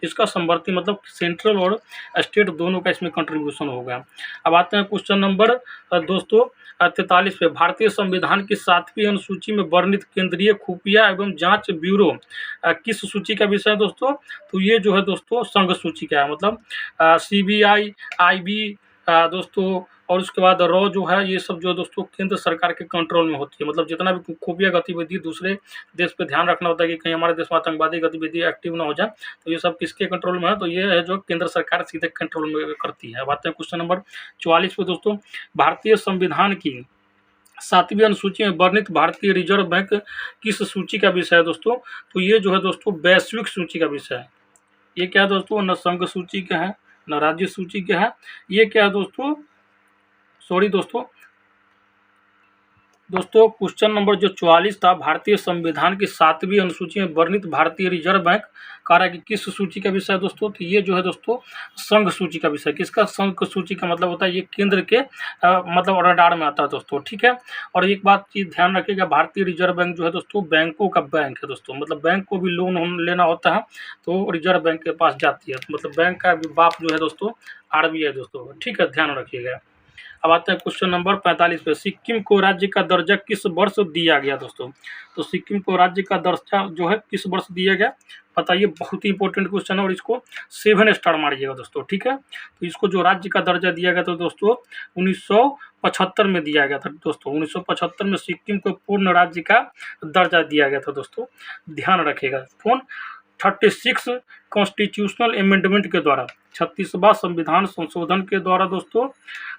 इसका समवर्ती मतलब सेंट्रल और स्टेट दोनों का इसमें कंट्रीब्यूशन होगा। अब आते हैं क्वेश्चन नंबर दोस्तों 43 पे, भारतीय संविधान की 7वीं अनुसूची में वर्णित केंद्रीय खुफिया एवं जांच ब्यूरो किस सूची का विषय है दोस्तों? तो ये जो है दोस्तों संघ सूची का है, मतलब CBI, IB दोस्तों, और उसके बाद रॉ जो है ये सब जो है दोस्तों केंद्र सरकार के कंट्रोल में होती है। मतलब जितना भी खुफिया गतिविधि दूसरे देश पे ध्यान रखना होता है कि कहीं हमारे देश में आतंकवादी गतिविधि एक्टिव ना हो जाए, तो ये सब किसके कंट्रोल में है? तो ये है जो केंद्र सरकार सीधे कंट्रोल में करती है। अब आते हैं क्वेश्चन नंबर 44 पे दोस्तों, भारतीय संविधान की 7वीं अनुसूची में वर्णित भारतीय रिजर्व बैंक किस सूची का विषय है दोस्तों? तो ये जो है दोस्तों वैश्विक सूची का विषय है। ये क्या है दोस्तों? न संघ सूची का है न राज्य सूची का है। ये क्या है दोस्तों? सॉरी दोस्तों क्वेश्चन नंबर जो 44 था, भारतीय संविधान की 7वीं अनुसूची में वर्णित भारतीय रिजर्व बैंक कार्य की किस सूची का विषय है दोस्तों? तो ये जो है दोस्तों संघ सूची का विषय। किसका? संघ सूची का मतलब होता है ये केंद्र के मतलब रडार में आता है दोस्तों, ठीक है। और एक बात चीज ध्यान रखिएगा, भारतीय रिजर्व बैंक जो है दोस्तों बैंकों का बैंक है दोस्तों, मतलब बैंक को भी लोन लेना होता है तो रिजर्व बैंक के पास जाती है, मतलब बैंक का बाप जो है दोस्तों RBI दोस्तों, ठीक है, ध्यान रखिएगा। अब आते हैं क्वेश्चन नंबर 45 पे, सिक्किम को राज्य का दर्जा किस वर्ष दिया गया दोस्तों? तो सिक्किम को राज्य का दर्जा जो है किस वर्ष दिया गया बताइए? बहुत ही इंपॉर्टेंट क्वेश्चन है और इसको 7 स्टार मारिएगा दोस्तों, ठीक है। तो इसको जो राज्य का दर्जा दिया गया था दोस्तों 1975 में दिया गया था दोस्तों। 1975 में सिक्किम को पूर्ण राज्य का दर्जा दिया गया था दोस्तों, ध्यान रखिएगा। कौन? 36 कॉन्स्टिट्यूशनल अमेंडमेंट के द्वारा, 36वां संविधान संशोधन के द्वारा दोस्तों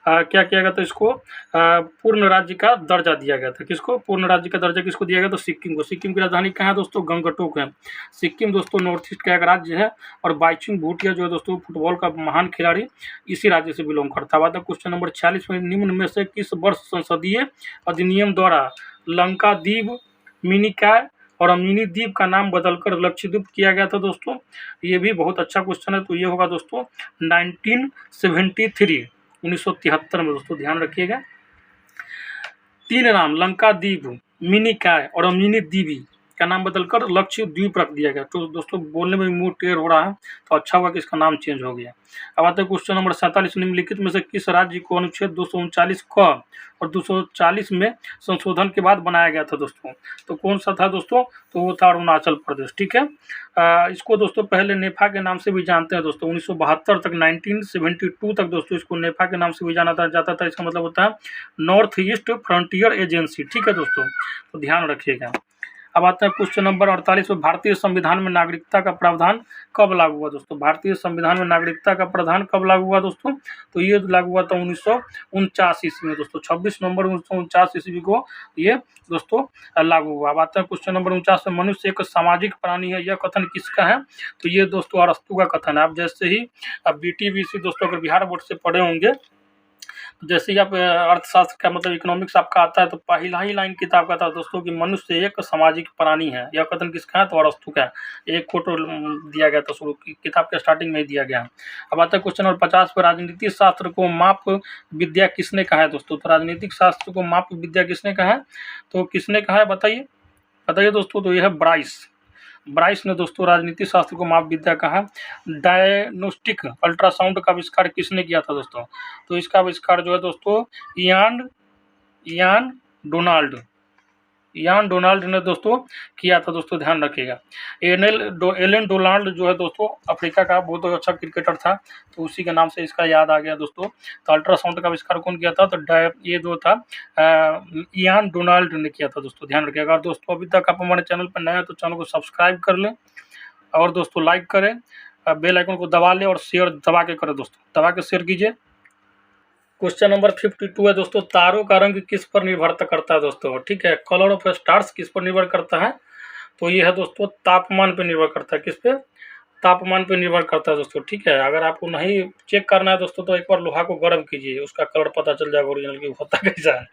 क्या किया गया था? इसको पूर्ण राज्य का दर्जा दिया गया था। किसको पूर्ण राज्य का दर्जा किसको दिया गया? तो सिक्किम को। सिक्किम की राजधानी कहाँ है दोस्तों? गंगटोक है। सिक्किम दोस्तों नॉर्थ ईस्ट का एक राज्य है और बाइचुंग भूटिया जो है दोस्तों फुटबॉल का महान खिलाड़ी इसी राज्य से बिलोंग करता है। क्वेश्चन नंबर 46 में, निम्न में से किस वर्ष संसदीय अधिनियम द्वारा लंकादीप, मिनिकॉय और मिनी द्वीप का नाम बदलकर लक्षद्वीप किया गया था दोस्तों? ये भी बहुत अच्छा क्वेश्चन है। तो ये होगा दोस्तों 1973 1973 में दोस्तों, ध्यान रखिएगा। 3 नाम लंकादीप, मिनिकॉय और मिनी द्वीप का नाम बदलकर लक्षद्वीप रख दिया गया। तो दोस्तों बोलने में मुंह टेढ़ हो रहा है तो अच्छा हुआ कि इसका नाम चेंज हो गया। अब आते हैं क्वेश्चन नंबर 47, निम्नलिखित में से किस राज्य को अनुच्छेद 239 क और 240 में संशोधन के बाद बनाया गया था दोस्तों? तो कौन सा था दोस्तों? तो वो था अरुणाचल प्रदेश, ठीक है। इसको दोस्तों पहले नेफा के नाम से भी जानते हैं दोस्तों। 1972 तक 1972 तक दोस्तों इसको नेफा के नाम से भी जाना जाता था। इसका मतलब होता है नॉर्थ ईस्ट फ्रंटियर एजेंसी, ठीक है दोस्तों, तो ध्यान रखिएगा। अब आता है क्वेश्चन नंबर 48 में, भारतीय संविधान में नागरिकता का प्रावधान कब लागू हुआ दोस्तों? भारतीय संविधान में नागरिकता का प्रावधान कब लागू हुआ दोस्तों? तो ये लागू हुआ था 1949 ईस्वी में दोस्तों। 26 नवंबर 1949 ईस्वी को ये दोस्तों लागू हुआ। अब आता है क्वेश्चन नंबर 49 में, मनुष्य एक सामाजिक प्राणी है, यह कथन किसका है? तो ये दोस्तों अरस्तु का कथन है। आप जैसे ही BTBC दोस्तों अगर बिहार बोर्ड से पढ़े होंगे, जैसे ही आप अर्थशास्त्र का मतलब इकोनॉमिक्स आपका आता है तो पहला ही लाइन किताब का था दोस्तों कि मनुष्य एक सामाजिक प्राणी है। यह कथन किसका है? तो अरस्तु का। एक फोटो दिया गया था शुरू की किताब के स्टार्टिंग में ही दिया गया है। अब आता है क्वेश्चन नंबर 50 पर, राजनीतिक शास्त्र को माप विद्या किसने कहा है दोस्तों? तो राजनीतिक शास्त्र को माप विद्या किसने कहा है? तो किसने कहा है बताइए दोस्तों? तो यह है ब्राइस ने दोस्तों राजनीतिक शास्त्र को माप विद्या कहा। डायग्नोस्टिक अल्ट्रासाउंड का आविष्कार किसने किया था दोस्तों? तो इसका आविष्कार जो है दोस्तों इयान डोनाल्ड ने दोस्तों किया था दोस्तों, ध्यान रखिएगा। एलन डोनाल्ड जो है दोस्तों अफ्रीका का बहुत अच्छा क्रिकेटर था, तो उसी के नाम से इसका याद आ गया दोस्तों। तो अल्ट्रासाउंड का आविष्कार कौन किया था? तो ये जो था इयान डोनाल्ड ने किया था दोस्तों, ध्यान रखिएगा। अगर दोस्तों अभी तक आप हमारे चैनल पर नए हैं तो चैनल को सब्सक्राइब कर लें और दोस्तों लाइक करें, बेल आइकन को दबा लें और शेयर दबा के करें दोस्तों, दबा के शेयर कीजिए। क्वेश्चन नंबर 52 है दोस्तों, तारों का रंग किस पर निर्भर करता है दोस्तों? ठीक है, कलर ऑफ स्टार्स किस पर निर्भर करता है? तो ये है दोस्तों तापमान पे निर्भर करता है। किस पे? तापमान पे निर्भर करता है दोस्तों, ठीक है। अगर आपको नहीं चेक करना है दोस्तों तो एक बार लोहा को गर्म कीजिए, उसका कलर पता चल जाएगा ओरिजिनल की होता कैसा है।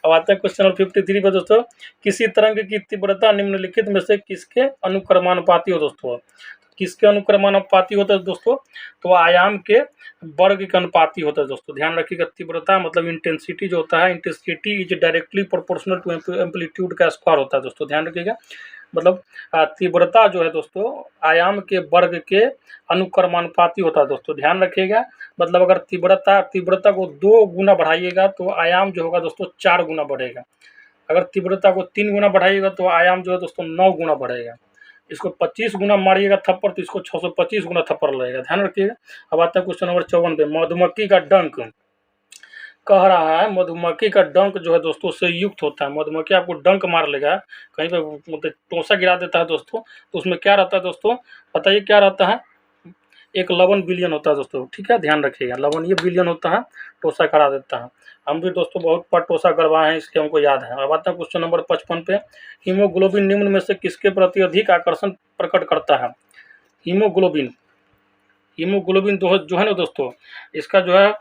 अब आता है क्वेश्चन नंबर 53 पे दोस्तों, किसी तरंग की तीव्रता निम्नलिखित में से किसके अनुक्रमानुपाती हो दोस्तों? किसके अनुक्रमानुपाती होता है दोस्तों? तो आयाम के वर्ग के अनुपाती होता है दोस्तों। ध्यान रखिएगा, तीव्रता मतलब इंटेंसिटी जो होता है, intensity is directly proportional to amplitude का स्क्वायर होता है दोस्तों। ध्यान रखिएगा, मतलब तीव्रता जो है दोस्तों आयाम के वर्ग के अनुक्रमानुपाती होता है दोस्तों। ध्यान रखिएगा, मतलब अगर तीव्रता को 2 गुना बढ़ाइएगा तो आयाम जो होगा दोस्तों 4 गुना बढ़ेगा। अगर तीव्रता को 3 गुना बढ़ाइएगा तो आयाम जो है दोस्तों 9 गुना बढ़ेगा। इसको 25 गुना मारिएगा थप्पड़ तो इसको 625 गुना थप्पड़ लगेगा। ध्यान रखिएगा। अब आता है क्वेश्चन नंबर 54 पे। मधुमक्खी का डंक कह रहा है, मधुमक्खी का डंक जो है दोस्तों से युक्त होता है। मधुमक्खी आपको डंक मार लेगा, कहीं पे मतलब टोसा गिरा देता है दोस्तों, तो उसमें क्या रहता है दोस्तों? बताइए क्या रहता है? एक लवन बिलियन होता है दोस्तों। ठीक है, ध्यान रखिएगा, लवन ये बिलियन होता है, टोसा करा देता है। हम भी दोस्तों बहुत बार टोसा करवाए हैं, इसलिए हमको याद है। अब आता है क्वेश्चन नंबर 55 पे। हीमोग्लोबिन निम्न में से किसके प्रति अधिक आकर्षण प्रकट करता है? हीमोग्लोबिन हीमोग्लोबिन जो है ना दोस्तों, इसका जो है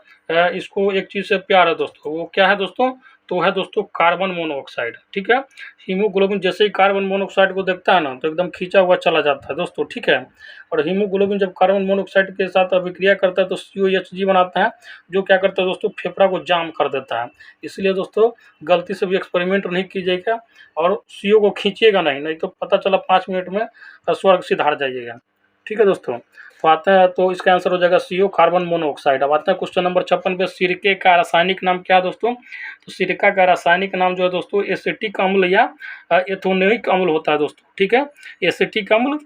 इसको एक चीज़ से प्यार है दोस्तों। वो क्या है दोस्तों? तो है दोस्तों कार्बन मोनोऑक्साइड। ठीक है, हीमोग्लोबिन जैसे ही कार्बन मोनोऑक्साइड को देखता है ना तो एकदम खींचा हुआ चला जाता है दोस्तों। ठीक है, और हीमोग्लोबिन जब कार्बन मोनोऑक्साइड के साथ अभिक्रिया करता है तो COH बनाता है, जो क्या करता है दोस्तों? फेफड़ा को जाम कर देता है। इसलिए दोस्तों गलती से भी एक्सपेरिमेंट नहीं कीजिएगा और CO को खींचिएगा नहीं तो पता चला 5 मिनट में स्वर्ग सिधार जाइएगा। ठीक है दोस्तों, तो आता है तो इसका आंसर हो जाएगा CO कार्बन मोनोऑक्साइड। अब आता है क्वेश्चन नंबर 56 पे। सिरके का रासायनिक नाम क्या है दोस्तों? तो सिरका का रासायनिक नाम जो है दोस्तों एसिटिक अम्ल या एथोनोइक अम्ल होता है दोस्तों। ठीक है, एसिटिक अम्ल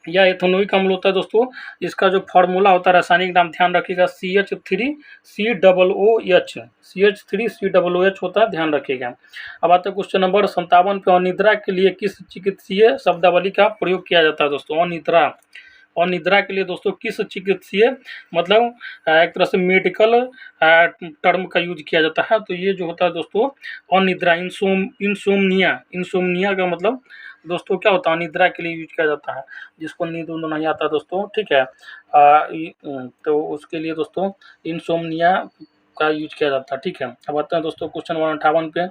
या एथोनोइक अम्ल होता है दोस्तों। इसका जो फार्मूला होता है रासायनिक नाम ध्यान रखिएगा, CH3COOH होता है, ध्यान रखिएगा। अब आता है क्वेश्चन नंबर 57 पे। अनिद्रा के लिए किस चिकित्सीय शब्दावली का प्रयोग किया जाता है दोस्तों? अनिद्रा के लिए दोस्तों किस चिकित्सीय मतलब एक तरह से मेडिकल टर्म का यूज किया जाता है? तो ये जो होता है दोस्तों अनिद्रा, इंसोमनिया का मतलब दोस्तों क्या होता है? अनिद्रा के लिए यूज किया जाता है, जिसको नींद उंद नहीं आता दोस्तों। ठीक है, तो उसके लिए दोस्तों इंसोमनिया का यूज किया जाता है। ठीक है, अब आते हैं दोस्तों क्वेश्चन नंबर 58 पे।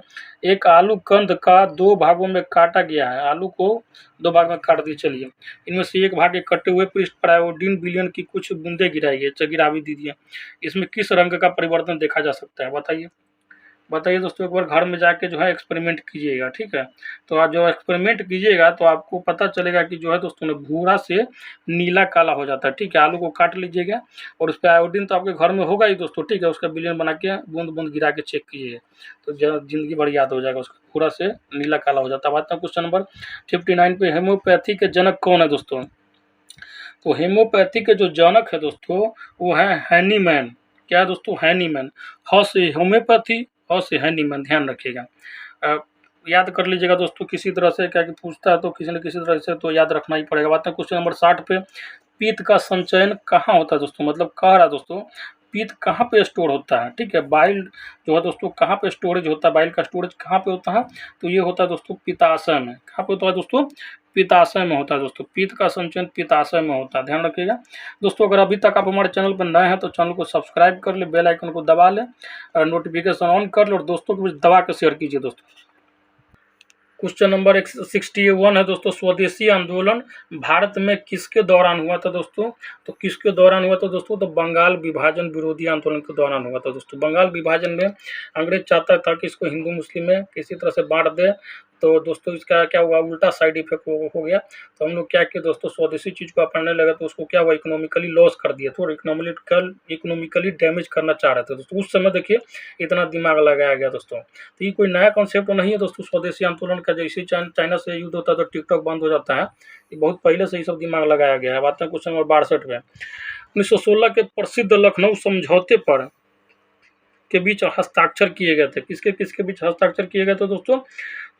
एक आलू कंद का 2 भागों में काटा गया है। आलू को 2 भाग में काट दिए। चलिए, इनमें से एक भाग के कटे हुए पृष्ठ पर आयोडीन विलयन की कुछ बूंदे गिराइए, गिरा भी दीजिए। इसमें किस रंग का परिवर्तन देखा जा सकता है? बताइए दोस्तों, एक बार घर में जाके जो है एक्सपेरिमेंट कीजिएगा। ठीक है, तो आप जो एक्सपेरिमेंट कीजिएगा तो आपको पता चलेगा कि जो है दोस्तों ने भूरा से नीला काला हो जाता है। ठीक है, आलू को काट लीजिएगा और उस पर आयोडीन तो आपके घर में होगा ही दोस्तों। ठीक है, उसका विलयन बना के बूंद बूंद गिरा के चेक कीजिएगा तो जिंदगी भर याद हो जाएगा, उसका भूरा से नीला काला हो जाता है। बात है क्वेश्चन नंबर 59 पे। हेमोपैथी के जनक कौन है दोस्तों? तो हेमोपैथी के जो जनक है दोस्तों वो है हैनीमैन। क्या है दोस्तों? हैनीमैन। ह से होम्योपैथी, ह से हैनीमैन। ध्यान रखिएगा, याद कर लीजिएगा दोस्तों किसी तरह से, क्या कि पूछता है तो किसी न किसी तरह से तो याद रखना ही पड़ेगा। बात है क्वेश्चन नंबर 60 पे। पित्त का संचयन कहाँ होता है दोस्तों? मतलब कह रहा है दोस्तों पित्त कहाँ पे स्टोर होता है? ठीक है, बाइल जो है दोस्तों कहाँ पे स्टोरेज होता है? बाइल का स्टोरेज कहाँ पे होता है? तो ये होता है दोस्तों पित्ताशय में। कहाँ पे होता है दोस्तों? पित्ताशय में होता है दोस्तों। पित्त का संचयन पित्ताशय में होता है, ध्यान रखिएगा दोस्तों। अगर अभी तक आप हमारे चैनल पर नए हैं तो चैनल को सब्सक्राइब कर ले, बेल आइकन को दबा लें और नोटिफिकेशन ऑन कर ले और दोस्तों को भी दबा के शेयर कीजिए दोस्तों। क्वेश्चन नंबर 61 है दोस्तों। स्वदेशी आंदोलन भारत में किसके दौरान हुआ था दोस्तों? तो किसके दौरान हुआ था दोस्तों? तो बंगाल विभाजन विरोधी आंदोलन के दौरान हुआ था दोस्तों। बंगाल विभाजन में अंग्रेज चाहता था कि इसको हिंदू मुस्लिम में किसी तरह से बांट दे, तो दोस्तों इसका क्या हुआ? उल्टा साइड इफेक्ट हो गया। तो हम लोग क्या किए दोस्तों, स्वदेशी चीज़ को अपनाने लगे तो उसको क्या हुआ? इकोनॉमिकली लॉस कर दिया, तो इकोनॉमिकली डैमेज करना चाह रहे थे दोस्तों। उस समय देखिए इतना दिमाग लगाया गया दोस्तों। तो ये कोई नया कॉन्सेप्ट नहीं है दोस्तों स्वदेशी आंदोलन का। जैसे चाइना से युद्ध होता है तो टिकटॉक बंद हो जाता है, ये बहुत पहले से ही सब दिमाग लगाया गया है। बात है क्वेश्चन नंबर 62 में। 1916 के प्रसिद्ध लखनऊ समझौते पर के बीच हस्ताक्षर किए गए थे। किसके किसके बीच हस्ताक्षर किए गए थे दोस्तों?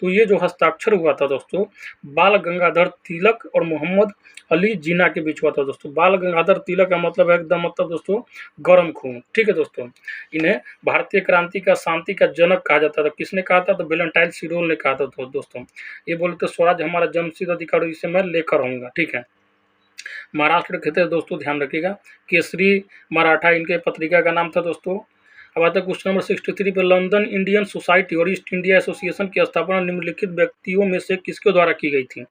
तो ये जो हस्ताक्षर हुआ था दोस्तों बाल गंगाधर तिलक और मोहम्मद अली जिन्ना के बीच हुआ था दोस्तों। बाल गंगाधर तिलक का मतलब है एकदम मतलब दोस्तों गर्म खून। ठीक है दोस्तों, इन्हें भारतीय क्रांति का शांति का जनक कहा जाता था। किसने कहा था? तो वेलेंटाइन सिरोल ने कहा था दोस्तों। ये बोले तो स्वराज हमारा जन्मसिद्ध अधिकार इसे मैं लेकर रहूँगा। ठीक है, महाराष्ट्र के थे दोस्तों, ध्यान रखिएगा। केसरी मराठा इनके पत्रिका का नाम था दोस्तों। अब आता है क्वेश्चन नंबर 63 पे। लंदन इंडियन सोसाइटी और ईस्ट इंडिया एसोसिएशन की स्थापना निम्नलिखित व्यक्तियों में से किसके द्वारा की गई थी?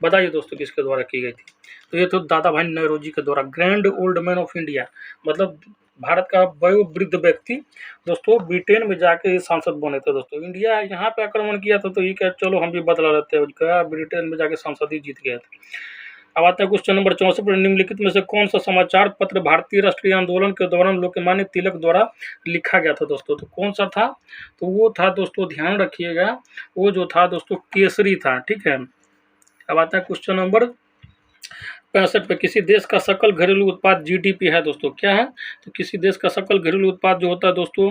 बताइए दोस्तों किसके द्वारा की गई थी? तो ये तो दादा भाई नौरोजी के द्वारा, grand old man of India, मतलब भारत का वयोवृद्ध व्यक्ति दोस्तों ब्रिटेन में जाके ये सांसद बने थे दोस्तों। इंडिया यहाँ पे आक्रमण किया था तो ये क्या, चलो हम भी बदला लेते हैं, क्या ब्रिटेन में जाके सांसद ही जीत गए थे। अब आता है क्वेश्चन नंबर 64 पर, निम्नलिखित में से कौन सा समाचार पत्र भारतीय राष्ट्रीय आंदोलन के दौरान लोकमान्य तिलक द्वारा लिखा गया था दोस्तों? तो कौन सा था? तो वो था दोस्तों, ध्यान रखिएगा, वो जो था दोस्तों केसरी था, ठीक है। अब आता है क्वेश्चन नंबर 65 पे, किसी देश का सकल घरेलू उत्पाद जीडीपी है दोस्तों, क्या है? तो किसी देश का सकल घरेलू उत्पाद जो होता है दोस्तों,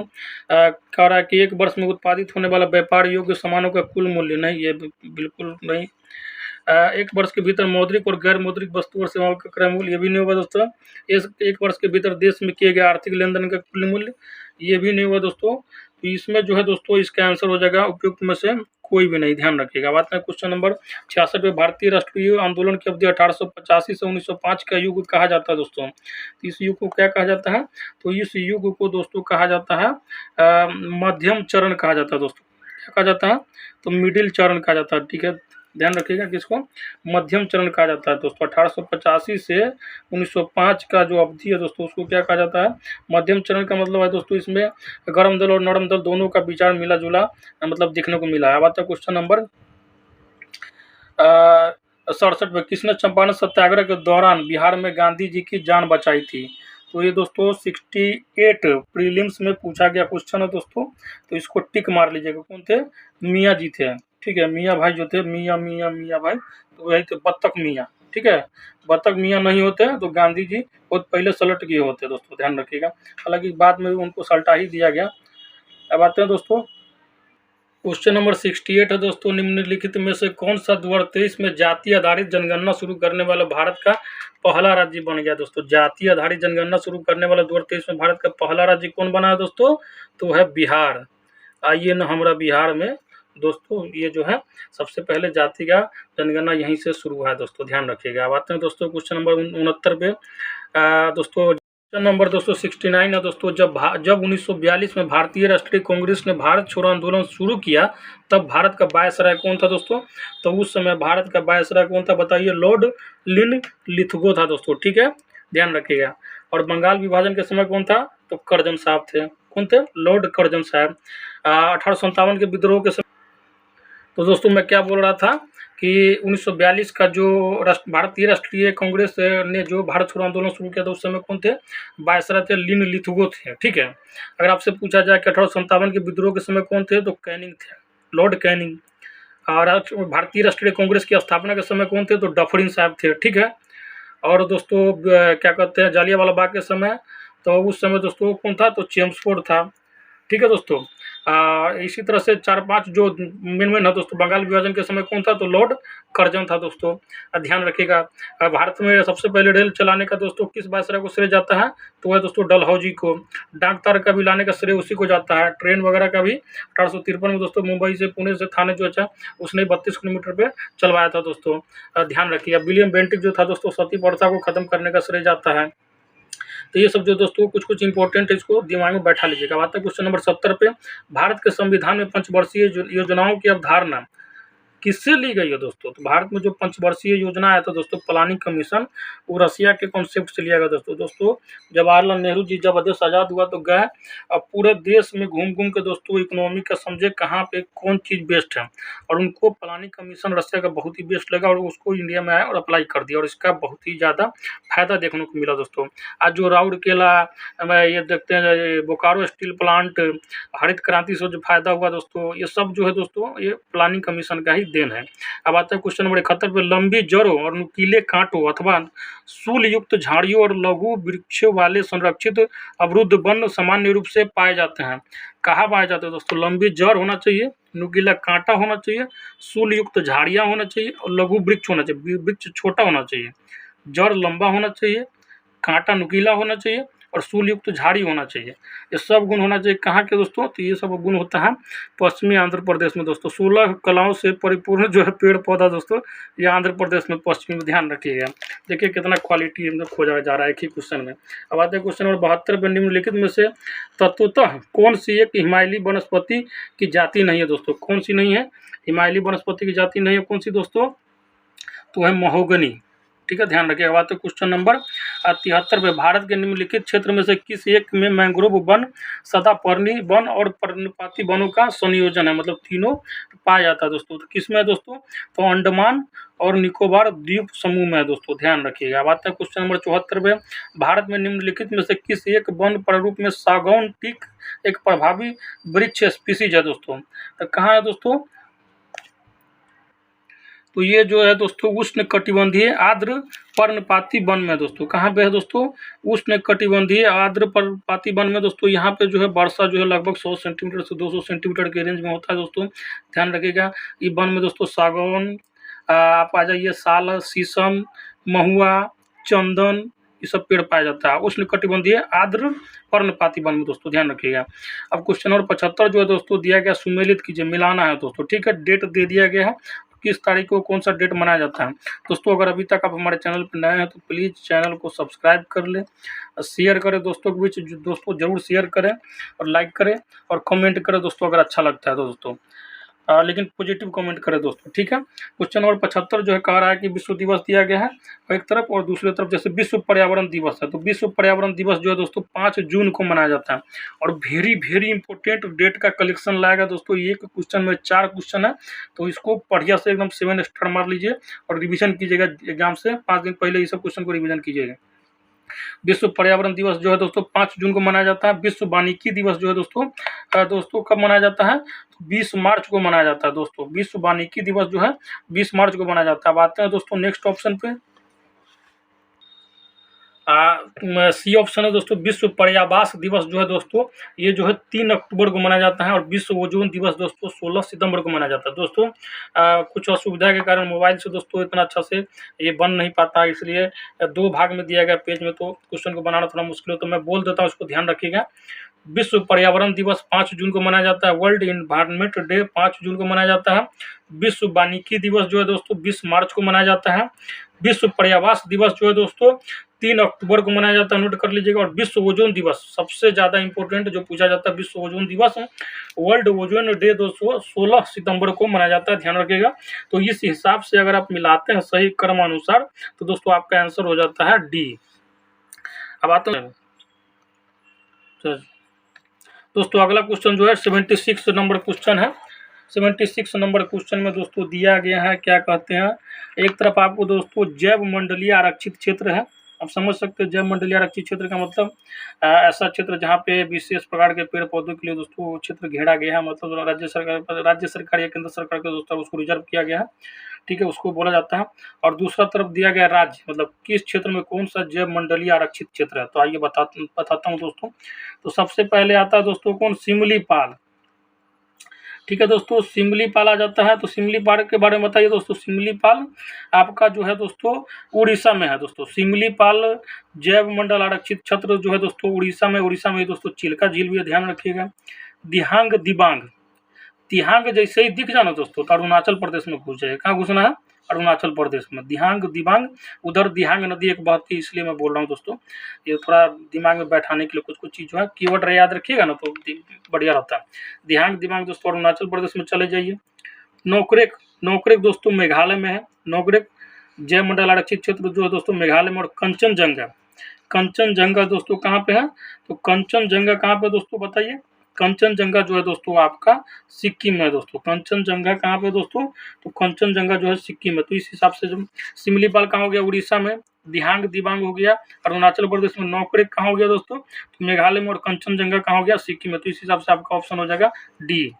कह रहा है कि एक वर्ष में उत्पादित होने वाला व्यापार योग्य सामानों का कुल मूल्य, नहीं ये बिल्कुल नहीं। एक वर्ष के भीतर मौद्रिक और गैर मौद्रिक वस्तु और सेवाओं का क्रय मूल्य, ये भी नहीं होगा दोस्तों। एक वर्ष के भीतर देश में किए गए आर्थिक लेन देन का कुल मूल्य, ये भी नहीं होगा दोस्तों। तो इसमें जो है दोस्तों इसका आंसर हो जाएगा उपयुक्त में से कोई भी नहीं, ध्यान रखिएगा। बात है क्वेश्चन नंबर 66 पे, भारतीय राष्ट्रीय आंदोलन की अवधि 1885 से 1905 का युग कहा जाता है दोस्तों। तो इस युग को क्या कहा जाता है? तो इस युग को दोस्तों कहा जाता है मध्यम चरण कहा जाता है दोस्तों। क्या कहा जाता है? तो मिडिल चरण कहा जाता है, ठीक है, ध्यान रखिएगा किसको, मध्यम चरण कहा जाता है दोस्तों। 1885 से 1905 का जो अवधि है दोस्तों उसको क्या कहा जाता है? मध्यम चरण का मतलब है दोस्तों इसमें गर्म दल और नरम दल दोनों का विचार मिला जुला मतलब देखने को मिला है। अब आता है क्वेश्चन नंबर 67 में, किसने चंपारण सत्याग्रह के दौरान बिहार में गांधी जी की जान बचाई थी? तो ये दोस्तों 68 प्रीलिम्स में पूछा गया क्वेश्चन है दोस्तों, तो इसको टिक मार लीजिएगा। कौन थे? मियाँ जी थे, ठीक है, मियाँ भाई जो थे, मियाँ भाई, तो वही थे बत्तख मियाँ, ठीक है। बत्तख मियाँ नहीं होते तो गांधी जी बहुत पहले सलट गए होते दोस्तों, ध्यान रखिएगा। हालांकि बाद में उनको सल्टा ही दिया गया। अब आते हैं दोस्तों क्वेश्चन नंबर 68 है दोस्तों, निम्नलिखित में से कौन सा 2023 में जाति आधारित जनगणना शुरू करने वाला भारत का पहला राज्य बन गया दोस्तों? जाति आधारित जनगणना शुरू करने वाला 2023 में भारत का पहला राज्य कौन बना है दोस्तों? तो है बिहार। आइए न हमारा बिहार में दोस्तों ये जो है सबसे पहले जाति का जनगणना यहीं से शुरू हुआ है दोस्तों, ध्यान रखिएगा। अब आते हैं दोस्तों क्वेश्चन नंबर 69 पे, दोस्तों क्वेश्चन नंबर दोस्तों 69 है दोस्तों, जब 1942 में भारतीय राष्ट्रीय कांग्रेस ने भारत छोड़ो आंदोलन शुरू किया तब भारत का वायसराय कौन था दोस्तों? तो उस समय भारत का वायसराय कौन था बताइए? लॉर्ड लिन लिथगो था दोस्तों, ठीक है, ध्यान रखिएगा। और बंगाल विभाजन के समय कौन था? तो करजन साहब थे। कौन थे? लॉर्ड करजन साहब। 1857 के विद्रोह के समय, तो दोस्तों मैं क्या बोल रहा था कि 1942 का जो भारतीय राष्ट्रीय कांग्रेस ने जो भारत छोड़ो आंदोलन शुरू किया था उस समय कौन थे? वायसराय थे लिन लिथगो थे, ठीक है। अगर आपसे पूछा जाए कि 1857 के विद्रोह के समय कौन थे? तो कैनिंग थे, लॉर्ड कैनिंग। और भारतीय राष्ट्रीय कांग्रेस की स्थापना के समय कौन थे? तो डफरिन साहब थे, ठीक है। और दोस्तों क्या कहते हैं, जालियांवाला बाग के समय, तो उस समय दोस्तों कौन था? तो चेम्सफोर्ड था, ठीक है दोस्तों। इसी तरह से 4-5 जो मेन है दोस्तों, बंगाल विभाजन के समय कौन था? तो लॉर्ड कर्जन था दोस्तों। ध्यान रखिएगा। भारत में सबसे पहले रेल चलाने का दोस्तों किस वायसराय को श्रेय जाता है? तो वह दोस्तों डलहौजी को। डाक तार का भी लाने का श्रेय उसी को जाता है। ट्रेन वगैरह का भी 1853 में दोस्तों मुंबई से पुणे से थाने जो अच्छा उसने 32 किलोमीटर पे चलवाया था दोस्तों, ध्यान रखिएगा। विलियम बेंटिक जो था दोस्तों सती प्रथा को खत्म करने का श्रेय जाता है। तो ये सब जो दोस्तों कुछ इंपॉर्टेंट है, इसको दिमाग में बैठा लीजिएगा। बात है क्वेश्चन नंबर 70 पे, भारत के संविधान में पंचवर्षीय योजनाओं की अवधारणा किससे ली गई है दोस्तों? तो भारत में जो पंचवर्षीय योजना आया था दोस्तों, प्लानिंग कमीशन, वो रसिया के कॉन्सेप्ट से लिया गया दोस्तों। जवाहरलाल नेहरू जी जब देश आज़ाद हुआ तो गए, अब पूरे देश में घूम घूम के दोस्तों इकोनॉमी का समझे कहाँ पे कौन चीज़ बेस्ट है, और उनको प्लानिंग कमीशन रसिया का बहुत ही बेस्ट लगा और उसको इंडिया में आया और अप्लाई कर दिया, और इसका बहुत ही ज़्यादा फायदा देखने को मिला दोस्तों। आज जो राउरकेला ये देखते हैं, बोकारो स्टील प्लांट, हरित क्रांति से जो फायदा हुआ दोस्तों, ये सब जो है दोस्तों ये प्लानिंग कमीशन का ही देन है। अब आता है क्वेश्चन नंबर 71 पे, लंबी जड़ों और नुकीले कांटों अथवा सूल युक्त झाड़ियों और लघु वृक्षों वाले संरक्षित अवरुद्ध वन सामान्य रूप से पाए जाते हैं। कहाँ पाए जाते हैं दोस्तों? लंबी जड़ होना चाहिए, नुकीला कांटा होना चाहिए, सूल युक्त झाड़ियाँ होना चाहिए और लघु वृक्ष होना चाहिए। वृक्ष छोटा होना चाहिए, जड़ लंबा होना चाहिए, कांटा नुकीला होना चाहिए और सूल युक्त झाड़ी होना चाहिए। ये सब गुण होना चाहिए कहाँ के दोस्तों? तो ये सब गुण होता है पश्चिमी आंध्र प्रदेश में दोस्तों। 16 कलाओं से परिपूर्ण जो है पेड़ पौधा दोस्तों, ये आंध्र प्रदेश में पश्चिमी में, ध्यान रखिएगा। देखिए कितना क्वालिटी हम लोग खोजा जा रहा है एक ही क्वेश्चन में। अब आते हैं क्वेश्चन नंबर 72 पे, निम्नलिखित में से तत्वतः कौन सी एक हिमालयी वनस्पति की जाति नहीं है दोस्तों? कौन सी नहीं है? हिमालयी वनस्पति की जाति नहीं है, कौन सी दोस्तों? तो है महोगनी। ठीक है, ध्यान रखिएगा बात। तो क्वेश्चन नंबर 73 पे, भारत के निम्नलिखित क्षेत्र में से किस एक में मैंग्रोव वन, सदापर्णी वन और पर्णपाती वनों का संयोजन है, मतलब तीनों पाया जाता है दोस्तों। तो किस में है दोस्तों, तो अंडमान और निकोबार द्वीप समूह में है दोस्तों, ध्यान रखिएगा। अब आता है क्वेश्चन नंबर 74 पे, भारत में निम्नलिखित में से किस एक वन प्रारूप में सागौन टीक एक प्रभावी वृक्ष स्पीसीज है दोस्तों। तो कहाँ है दोस्तों, तो ये जो है दोस्तों उष्ण कटिबंधीय आर्द्र पर्णपाती वन में दोस्तों, कहाँ पे है दोस्तों, उष्ण कटिबंधीय आर्द्र पर्णपाती वन में दोस्तों। यहाँ पे जो है वर्षा जो है लगभग 100 सेंटीमीटर से 200 सेंटीमीटर के रेंज में होता है दोस्तों, ध्यान रखिएगा। ये वन में दोस्तों सागौन, आप आ जाइए, साल, शीशम, महुआ, चंदन, ये सब पेड़ पाया जाता है उष्ण कटिबंधीय आर्द्र पर्णपाती वन में दोस्तों, ध्यान रखिएगा। अब क्वेश्चन नंबर 75 जो है दोस्तों दिया गया, सुमेलित कीजिए, मिलाना है दोस्तों। ठीक है, डेट दे दिया गया है, किस तारीख को कौन सा डेट मनाया जाता है दोस्तों। अगर अभी तक आप हमारे चैनल पर नए हैं तो प्लीज़ चैनल को सब्सक्राइब कर लें, शेयर करें दोस्तों के बीच, दोस्तों जरूर शेयर करें और लाइक करें और कमेंट करें दोस्तों अगर अच्छा लगता है तो दोस्तों, लेकिन पॉजिटिव कमेंट करें दोस्तों। ठीक है, क्वेश्चन नंबर 75 जो है कह रहा है कि विश्व दिवस दिया गया है एक तरफ, और दूसरी तरफ जैसे विश्व पर्यावरण दिवस है, तो विश्व पर्यावरण दिवस जो है दोस्तों 5 जून को मनाया जाता है। और वेरी वेरी इंपॉर्टेंट डेट का कलेक्शन लाएगा दोस्तों, एक क्वेश्चन में 4 क्वेश्चन है, तो इसको बढ़िया से एकदम 7 स्टार मार लीजिए और रिविजन कीजिएगा एग्जाम से 5 दिन पहले, ये सब क्वेश्चन को रिविजन कीजिएगा। विश्व पर्यावरण दिवस जो है दोस्तों 5 जून को मनाया जाता है। विश्व वानिकी दिवस जो है दोस्तों कब मनाया जाता है, 20 मार्च को मनाया जाता है दोस्तों। विश्व वानिकी दिवस जो है 20 मार्च को मनाया जाता है। अब आते हैं दोस्तों नेक्स्ट ऑप्शन पे, सी ऑप्शन है दोस्तों, विश्व पर्यावास दिवस जो है दोस्तों ये जो है 3 अक्टूबर को मनाया जाता है। और विश्व ओजोन दिवस दोस्तों 16 सितंबर को मनाया जाता है दोस्तों। कुछ असुविधा के कारण मोबाइल से दोस्तों इतना अच्छा से ये बन नहीं पाता, इसलिए 2 भाग में दिया गया पेज में, तो क्वेश्चन को बनाना थोड़ा मुश्किल हो, तो मैं बोल देता हूँ, उसको ध्यान रखिएगा। विश्व पर्यावरण दिवस 5 जून को मनाया जाता है। वर्ल्ड इन्वायरमेंट डे 5 जून को मनाया जाता है। विश्व वानिकी दिवस जो है दोस्तों 20 मार्च को मनाया जाता है। विश्व पर्यावास दिवस जो है दोस्तों 3 अक्टूबर को मनाया जाता है, नोट कर लीजिएगा। और विश्व ओजोन दिवस सबसे ज़्यादा इंपॉर्टेंट जो पूछा जाता है, विश्व ओजोन दिवस वर्ल्ड ओजोन डे दोस्तों 16 सितंबर को मनाया जाता है, ध्यान रखिएगा। तो इस हिसाब से अगर आप मिलाते हैं सही क्रमानुसार तो दोस्तों आपका आंसर हो जाता है डी। अब आते हैं दोस्तों अगला क्वेश्चन जो है 76 नंबर क्वेश्चन है। 76 नंबर क्वेश्चन में दोस्तों दिया गया है, क्या कहते हैं, एक तरफ आपको दोस्तों जैव मंडलीय आरक्षित क्षेत्र है। आप समझ सकते हैं जैव मंडलीय आरक्षित क्षेत्र का मतलब ऐसा क्षेत्र जहाँ पे विशेष प्रकार के पेड़ पौधों के लिए दोस्तों क्षेत्र घेरा गया है, मतलब राज्य सरकार या केंद्र सरकार के दोस्तों उसको रिजर्व किया गया है। ठीक है, उसको बोला जाता है। और दूसरा तरफ दिया गया राज्य, मतलब किस क्षेत्र में कौन सा जैव मंडलीय आरक्षित क्षेत्र है। तो आइए बताता हूँ दोस्तों। तो सबसे पहले आता है दोस्तों कौन, सिमलीपाल। ठीक है दोस्तों, सिमलीपाल आ जाता है। तो सिमलीपाल के बारे में बताइए दोस्तों। सिमलीपाल आपका जो है दोस्तों उड़ीसा में है दोस्तों। सिमलीपाल जैव मंडल आरक्षित क्षेत्र जो है दोस्तों उड़ीसा में दोस्तों चिल्का झील भी है, ध्यान रखिएगा। दिहांग दिबांग, दिहांग जैसे ही दिख जाना दोस्तों तो अरुणाचल प्रदेश में घुस जाए। कहाँ घुसना है, अरुणाचल प्रदेश में। दिहांग दिबांग, उधर दिहांग नदी एक बहती है, इसलिए मैं बोल रहा हूँ दोस्तों, ये थोड़ा दिमाग में बैठाने के लिए कुछ चीज़ जो है कीवर्ड याद रखिएगा ना तो बढ़िया रहता है। दिहांग दिबांग दोस्तों अरुणाचल प्रदेश में चले जाइए। नोकरेक दोस्तों मेघालय में है। नोकरेक जैव मंडल आरक्षित क्षेत्र जो है दोस्तों मेघालय में। और कंचनजंगा दोस्तों कहाँ पे है, तो कंचनजंगा कहाँ पे दोस्तों बताइए। कंचनजंगा जो है दोस्तों आपका सिक्किम में है दोस्तों। कंचनजंगा कहाँ पे दोस्तों, तो कंचनजंगा जो है सिक्किम में। तो इस हिसाब से जो सिमलीपाल कहाँ हो गया, उड़ीसा में। दिहांग दिबांग हो गया अरुणाचल प्रदेश में। नोकरेक कहाँ हो गया दोस्तों, तो मेघालय में। और कंचनजंगा कहाँ हो गया, सिक्किम में। तो इस हिसाब से आपका ऑप्शन हो जाएगा डी।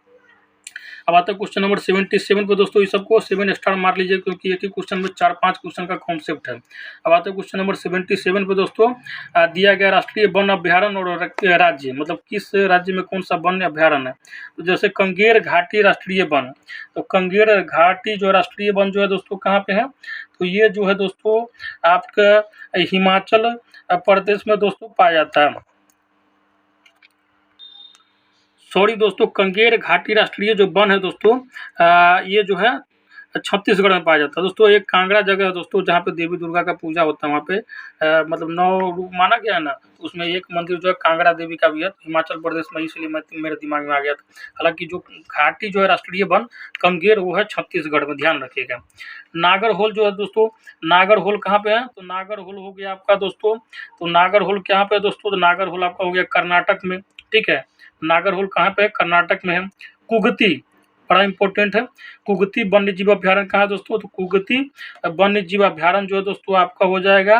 अब आता है क्वेश्चन नंबर 77 पे दोस्तों, इस सबको 7 स्टार मार लीजिए क्योंकि एक ही क्वेश्चन में 4-5 क्वेश्चन का कॉन्सेप्ट है। अब आता है क्वेश्चन नंबर 77 पे दोस्तों, दिया गया राष्ट्रीय वन अभ्यारण्य और राज्य, मतलब किस राज्य में कौन सा वन अभ्यारण्य है। तो जैसे कंगेर घाटी राष्ट्रीय वन, तो कंगेर घाटी जो राष्ट्रीय वन जो है दोस्तों कहाँ पे है, तो ये जो है दोस्तों आपका हिमाचल प्रदेश में दोस्तों पाया जाता है। सॉरी दोस्तों, कंगेर घाटी राष्ट्रीय जो वन है दोस्तों ये जो है छत्तीसगढ़ में पाया जाता है दोस्तों। एक कांगड़ा जगह है दोस्तों जहाँ पे देवी दुर्गा का पूजा होता है, वहाँ पे मतलब 9 रूप माना गया है ना, उसमें एक मंदिर जो है कांगड़ा देवी का भी है, हिमाचल प्रदेश में, इसलिए मेरे दिमाग में आ गया था। हालांकि जो घाटी जो है राष्ट्रीय वन कंगेर वो है छत्तीसगढ़ में, ध्यान रखिएगा। नागरहोल जो है दोस्तों, नागरहोल कहाँ पे है, तो नागरहोल हो गया आपका दोस्तों, तो नागरहोल कहाँ पे है दोस्तों, तो नागरहोल आपका हो गया कर्नाटक में, ठीक है। नागरहोल कहाँ पे है, कर्नाटक में है। कुगती बड़ा इंपॉर्टेंट है, कुगती वन्य जीव अभ्यारण्य कहाँ है दोस्तों, तो कुगती वन्य जीव अभ्यारण्य जो है दोस्तों आपका हो जाएगा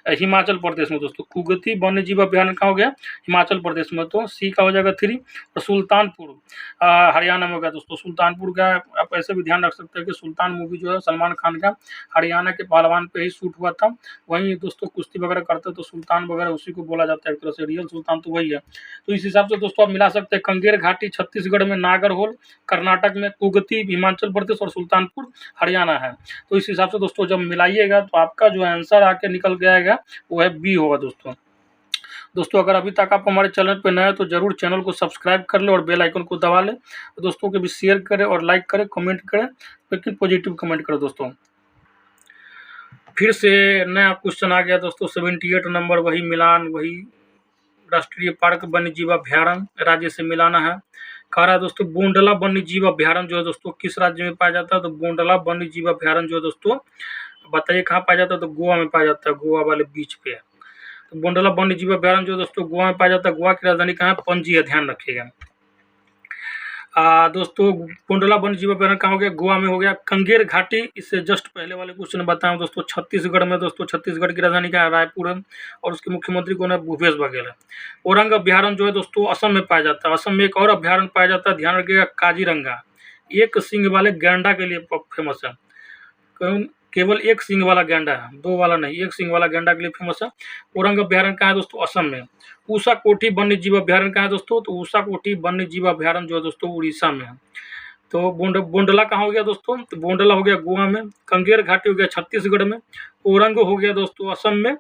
हिमाचल प्रदेश में दोस्तों। कुगती वन्य जीव अभ्यारण्य कहाँ हो गया, हिमाचल प्रदेश में, तो सी का हो जाएगा 3। और सुल्तानपुर हरियाणा में हो गया दोस्तों। सुल्तानपुर का आप ऐसे भी ध्यान रख सकते हैं कि सुल्तान मूवी जो है सलमान खान का हरियाणा के पहलवान पे ही शूट हुआ था, वहीं दोस्तों कुश्ती वगैरह करते तो सुल्तान वगैरह उसी को बोला जाता है, एक तरह से रियल सुल्तान तो वही है। तो इस हिसाब से दोस्तों आप मिला सकते हैं, कंगेर घाटी छत्तीसगढ़ में, नागरहोल कर्नाटक में, कुगती हिमाचल प्रदेश और सुल्तानपुर हरियाणा है। तो इस हिसाब से दोस्तों जब मिलाइएगा तो आपका जो आंसर आके निकल के आएगा वो है बी होगा दोस्तों। अगर अभी तक आप हमारे चैनल पर नए हैं तो जरूर चैनल को सब्सक्राइब कर ले और बेल आइकन को दबा ले, दोस्तों के भी शेयर करें और लाइक करें, कमेंट करें, लेकिन पॉजिटिव कमेंट करें दोस्तों। फिर से नया क्वेश्चन आ गया दोस्तों, 78 नंबर, वही मिलान, वही राष्ट्रीय पार्क वन्य जीव अभ्यारण्य राज्य से मिलाना है। कह रहा है दोस्तों बोंडला वन्य जीव अभ्यारण्य जो है दोस्तों किस राज्य में पाया जाता है, तो बोंडला वन्य जीव अभ्यारण्य जो है दोस्तों बताइए कहाँ पाया जाता है, तो गोवा में पाया जाता है, गोवा वाले बीच पे है। तो बोंडला वन्य जीव अभ्यारण्य जो है दोस्तों गोवा में पाया जाता है। गोवा की राजधानी कहाँ है, पणजी है, ध्यान रखिएगा। दोस्तों बोंडला वन्य जीव अभ्यारण्य कहाँ हो गया, गोवा में हो गया। कंगेर घाटी इससे जस्ट पहले वाले क्वेश्चन बताया दोस्तों, छत्तीसगढ़ में दोस्तों, छत्तीसगढ़ की राजधानी क्या है, रायपुर है, और उसके मुख्यमंत्री कौन है, भूपेश बघेल है। औरंग अभ्यारण्य जो है दोस्तों असम में पाया जाता है। असम में एक और अभ्यारण्य पाया जाता है, ध्यान रखिएगा, काजीरंगा, एक सींग वाले गैंडा के लिए फेमस है। केवल एक सींग वाला गैंडा है, 2 वाला नहीं, एक सींग वाला गैंडा के लिए फेमस है। औरंग अभ्यारण्य कहाँ है दोस्तों, असम में। ऊषा कोठी वन्य जीव अभ्यारण्य कहाँ है दोस्तों, तो ऊषा कोठी वन्य जीव अभ्यारण्य जो है दोस्तों उड़ीसा में है। तो बोंडला कहाँ हो गया दोस्तों, तो बोंडला हो गया गोवा में। कंगेर घाटी हो गया छत्तीसगढ़ में। औरंग हो गया दोस्तों असम में,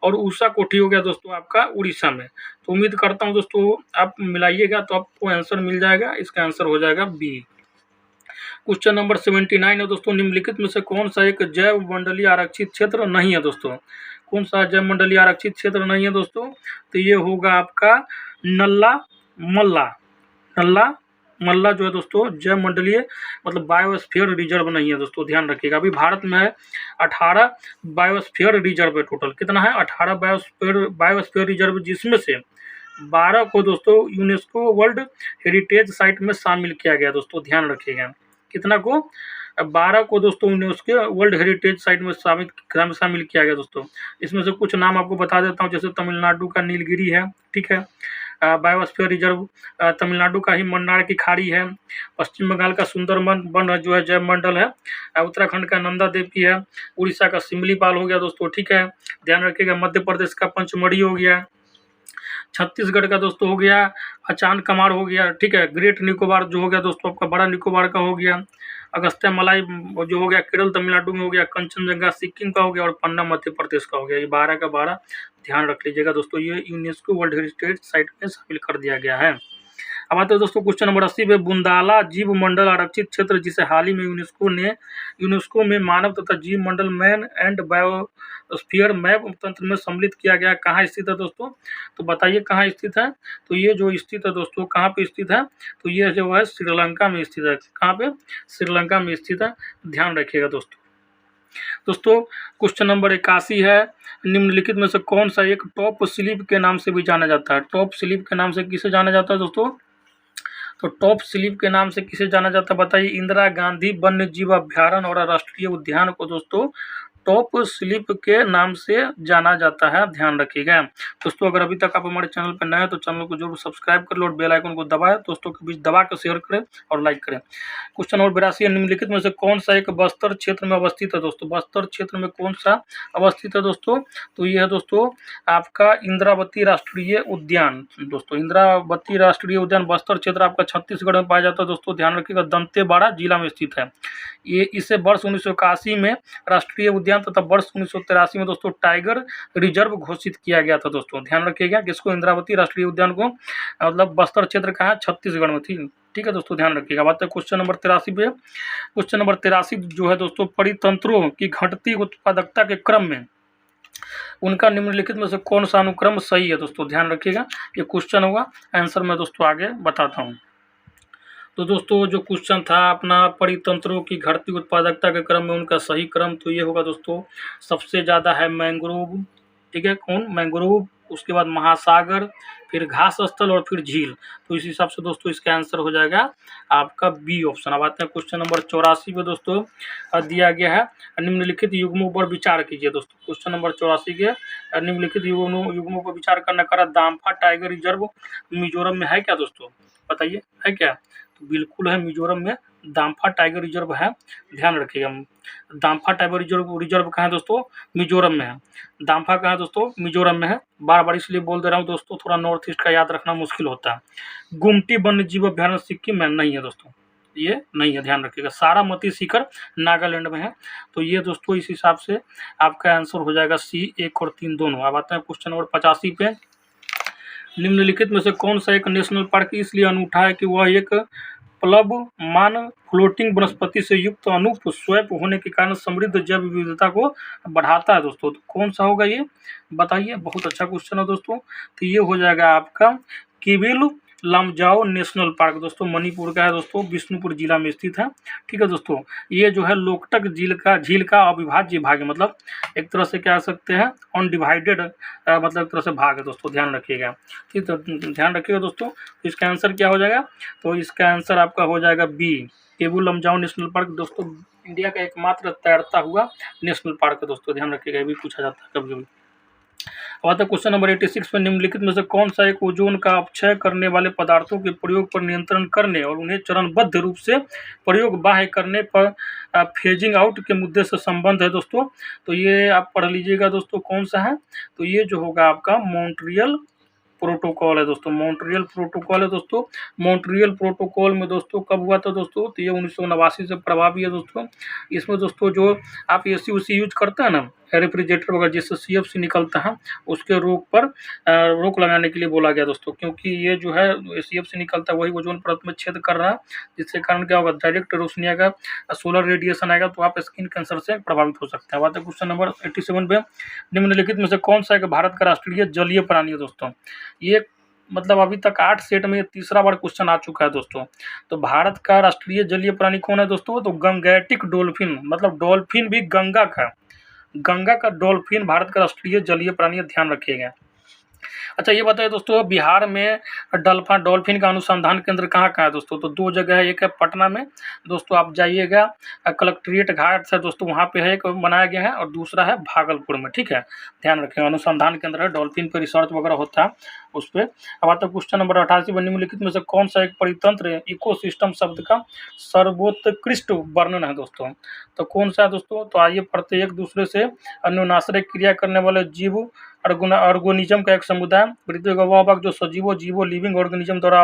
और ऊषा कोठी हो गया दोस्तों आपका उड़ीसा में। तो उम्मीद करता हूँ दोस्तों आप मिलाइएगा तो आपको आंसर मिल जाएगा, इसका आंसर हो जाएगा बी। क्वेश्चन नंबर 79 है दोस्तों, निम्नलिखित में से कौन सा एक जैव मंडलीय आरक्षित क्षेत्र नहीं है दोस्तों, कौन सा जैव मंडलीय आरक्षित क्षेत्र नहीं है दोस्तों, तो ये होगा आपका नल्ला मल्ला। नल्ला मल्ला जो है दोस्तों जैव मंडलीय मतलब बायोस्फीयर रिजर्व नहीं है दोस्तों, ध्यान रखिएगा। अभी भारत में है 18 बायोस्फीयर रिजर्व है, टोटल कितना है, 18 बायोस्फीयर रिजर्व, जिसमें से 12 को दोस्तों यूनेस्को वर्ल्ड हेरिटेज साइट में शामिल किया गया दोस्तों, ध्यान रखिएगा। कितना को, 12 को दोस्तों यूनेस्को वर्ल्ड हेरिटेज साइट में शामिल किया गया दोस्तों। इसमें से कुछ नाम आपको बता देता हूँ, जैसे तमिलनाडु का नीलगिरी है, ठीक है, बायोस्फीयर रिजर्व। तमिलनाडु का ही मन्नार की खाड़ी है। पश्चिम बंगाल का सुंदरबन वन जो है जैव मंडल है। उत्तराखंड का नंदा देवी है। उड़ीसा का सिमलीपाल हो गया दोस्तों, ठीक है, ध्यान रखिएगा। मध्य प्रदेश का पंचमढ़ी हो गया। छत्तीसगढ़ का दोस्तों हो गया अचान कमार हो गया, ठीक है। ग्रेट निकोबार जो हो गया दोस्तों आपका बड़ा निकोबार का हो गया। अगस्त्य मलाई जो हो गया केरल तमिलनाडु में हो गया। कंचनजंगा सिक्किम का हो गया, और पन्ना मध्य प्रदेश का हो गया। ये 12 का 12 ध्यान रख लीजिएगा दोस्तों, ये यूनेस्को वर्ल्ड हेरिटेज साइट में शामिल कर दिया गया है। अब आते हैं दोस्तों क्वेश्चन नंबर 80 पे, बुंदाला जीव मंडल आरक्षित क्षेत्र जिसे हाल ही में यूनेस्को में मानव तथा जीव मंडल मैन एंड बायोस्फीयर मैप तंत्र में सम्मिलित किया गया, कहाँ स्थित है दोस्तों, तो बताइए कहाँ स्थित है। तो ये जो स्थित है दोस्तों कहाँ पे स्थित है, तो ये जो है श्रीलंका में स्थित है। कहाँ पे, श्रीलंका में स्थित है, ध्यान रखिएगा दोस्तों। क्वेश्चन नंबर 81 है, निम्नलिखित में से कौन सा एक टॉप स्लिप के नाम से भी जाना जाता है। टॉप स्लिप के नाम से किसे जाना जाता है दोस्तों, तो टॉप स्लिप के नाम से किसे जाना जाता है बताइए। इंदिरा गांधी वन्य जीव अभ्यारण्य और राष्ट्रीय उद्यान को दोस्तों टॉप स्लिप के नाम से जाना जाता है, ध्यान रखिएगा दोस्तों। अगर अभी तक आप हमारे चैनल पर नए हैं तो चैनल को जरूर सब्सक्राइब कर लो और बेल आइकन को दबाएं, दोस्तों के बीच दबा कर शेयर करें और लाइक करें। क्वेश्चन नंबर 82, निम्नलिखित में से कौन सा एक बस्तर क्षेत्र में अवस्थित है दोस्तों। बस्तर क्षेत्र में कौन सा अवस्थित है दोस्तों, तो यह है दोस्तों आपका इंद्रावती राष्ट्रीय उद्यान दोस्तों। इंद्रावती राष्ट्रीय उद्यान बस्तर क्षेत्र आपका छत्तीसगढ़ में पाया जाता है दोस्तों, ध्यान रखिएगा। दंतेवाड़ा जिला में स्थित है। ये इसे वर्ष 1981 में राष्ट्रीय उद्यान तथा वर्ष 1983 में दोस्तों टाइगर रिजर्व घोषित किया गया था दोस्तों, ध्यान रखिएगा। किसको, इंद्रावती राष्ट्रीय उद्यान को, मतलब बस्तर क्षेत्र कहाँ है, छत्तीसगढ़ में थी, ठीक है दोस्तों, ध्यान रखिएगा। बात है क्वेश्चन नंबर 83 पे। क्वेश्चन नंबर 83 जो है दोस्तों, परितंत्रों की घटती उत्पादकता के क्रम में उनका निम्नलिखित में से कौन सा अनुक्रम सही है दोस्तों, ध्यान रखिएगा। ये क्वेश्चन होगा, आंसर मैं दोस्तों आगे बताता हूँ। तो दोस्तों जो क्वेश्चन था अपना, परितंत्रों की घटती उत्पादकता के क्रम में उनका सही क्रम तो ये होगा दोस्तों, सबसे ज़्यादा है मैंग्रोव, ठीक है, कौन, मैंग्रोव, उसके बाद महासागर, फिर घास स्थल और फिर झील। तो इस हिसाब से दोस्तों इसका आंसर हो जाएगा आपका बी ऑप्शन। अब आते हैं क्वेश्चन नंबर 84 पे दोस्तों, दिया गया है निम्नलिखित युग्मों पर विचार कीजिए दोस्तों। क्वेश्चन नंबर 84 के निम्नलिखित युग्मों पर विचार करने का दाम्फा टाइगर रिजर्व मिजोरम में है क्या दोस्तों, बताइए, है क्या? तो बिल्कुल है, मिजोरम में दाम्फा टाइगर रिजर्व है, ध्यान रखिएगा। दाम्फा टाइगर रिजर्व कहाँ है दोस्तों, मिजोरम में है। दाम्फा कहाँ है दोस्तों, मिजोरम में है। बार बार इसलिए बोल दे रहा हूँ दोस्तों, थोड़ा नॉर्थ ईस्ट का याद रखना मुश्किल होता है। गुमटी वन्य जीव अभ्यारण्य सिक्किम में नहीं है दोस्तों, ये नहीं है, ध्यान रखिएगा। सारामती शिखर नागालैंड में है। तो ये दोस्तों इस हिसाब से आपका आंसर हो जाएगा सी, 1 और 3 दोनों। अब आते हैं क्वेश्चन नंबर 85 पे। निम्नलिखित में से कौन सा एक नेशनल पार्क इसलिए अनूठा है कि वह एक प्लवमान फ्लोटिंग वनस्पति से युक्त अनूप स्वैप होने के कारण समृद्ध जैव विविधता को बढ़ाता है दोस्तों। तो कौन सा होगा ये, बताइए। बहुत अच्छा क्वेश्चन है दोस्तों। तो ये हो जाएगा आपका किबिल लामजाओ नेशनल पार्क दोस्तों, मणिपुर का है दोस्तों, बिष्णुपुर जिला में स्थित है। ठीक है दोस्तों, ये जो है लोकटक झील का अविभाज्य भाग है, मतलब एक तरह से कह सकते हैं अनडिवाइडेड, मतलब एक तरह से भाग है दोस्तों, ध्यान रखिएगा। ठीक है, तो ध्यान रखिएगा दोस्तों। तो इसका आंसर क्या हो जाएगा, तो इसका आंसर आपका हो जाएगा b, Keibul Lamjao national park दोस्तों, इंडिया का एकमात्र तैरता हुआ नेशनल पार्क है दोस्तों, ध्यान रखिएगा, ये भी पूछा जाता है कभी कभी। अब क्वेश्चन नंबर 86 में निम्नलिखित में से कौन सा एक ओजोन का अपक्षय करने वाले पदार्थों के प्रयोग पर नियंत्रण करने और उन्हें चरणबद्ध रूप से प्रयोग बाह्य करने पर फेजिंग आउट के मुद्दे से संबंध है दोस्तों। तो ये आप पढ़ लीजिएगा दोस्तों, कौन सा है, तो ये जो होगा आपका मॉन्ट्रियल प्रोटोकॉल है दोस्तों, मॉन्ट्रियल प्रोटोकॉल है दोस्तों। मॉन्ट्रियल प्रोटोकॉल में दोस्तों कब हुआ था दोस्तों, तो ये 1989 से प्रभावी है दोस्तों। इसमें दोस्तों जो आप एसी उसी यूज करते हैं ना, रेफ्रिजरेटर वगैरह, जिससे CFC निकलता है, उसके रोक लगाने के लिए बोला गया दोस्तों, क्योंकि ये जो है CFC निकलता है वही ओजोन परत में छेद कर रहा है, जिसके कारण क्या होगा, डायरेक्ट रोशनी आएगा, सोलर रेडिएशन आएगा, तो आप स्किन कैंसर से प्रभावित हो सकते हैं। बात है क्वेश्चन नंबर 87 पे। निम्नलिखित में से कौन सा एक भारत का राष्ट्रीय जलीय प्राणी है दोस्तों, ये मतलब अभी तक 8 सेट में ये तीसरा बार क्वेश्चन आ चुका है दोस्तों। तो भारत का राष्ट्रीय जलीय प्राणी कौन है दोस्तों, तो गंगैटिक डॉल्फिन, मतलब डॉल्फिन भी गंगा का डॉल्फिन भारत का राष्ट्रीय जलीय प्राणी है, ध्यान रखिएगा। अच्छा ये बताइए दोस्तों, बिहार में डॉल्फिन का अनुसंधान केंद्र कहाँ है दोस्तों, तो 2 जगह है, एक है पटना में दोस्तों, आप जाइएगा, कलेक्ट्रेट घाट है दोस्तों, वहाँ पे है एक बनाया गया है, और दूसरा है भागलपुर में, ठीक है, ध्यान रखें, अनुसंधान केंद्र है, डॉल्फिन पर रिसर्च वगैरह होता है उस पर। अब आता है क्वेश्चन नंबर 88 में, निम्नलिखित में से कौन सा एक परितंत्र इकोसिस्टम शब्द का सर्वोत्कृष्ट वर्णन है दोस्तों, तो कौन सा है दोस्तों, तो आइए पढ़ते, एक दूसरे से अन्योनाश्रय क्रिया करने वाले जीव ऑर्गेनिज्म का एक समुदाय, पृथ्वी का वह भाग जो सजीवों जीवों लिविंग ऑर्गेनिज्म द्वारा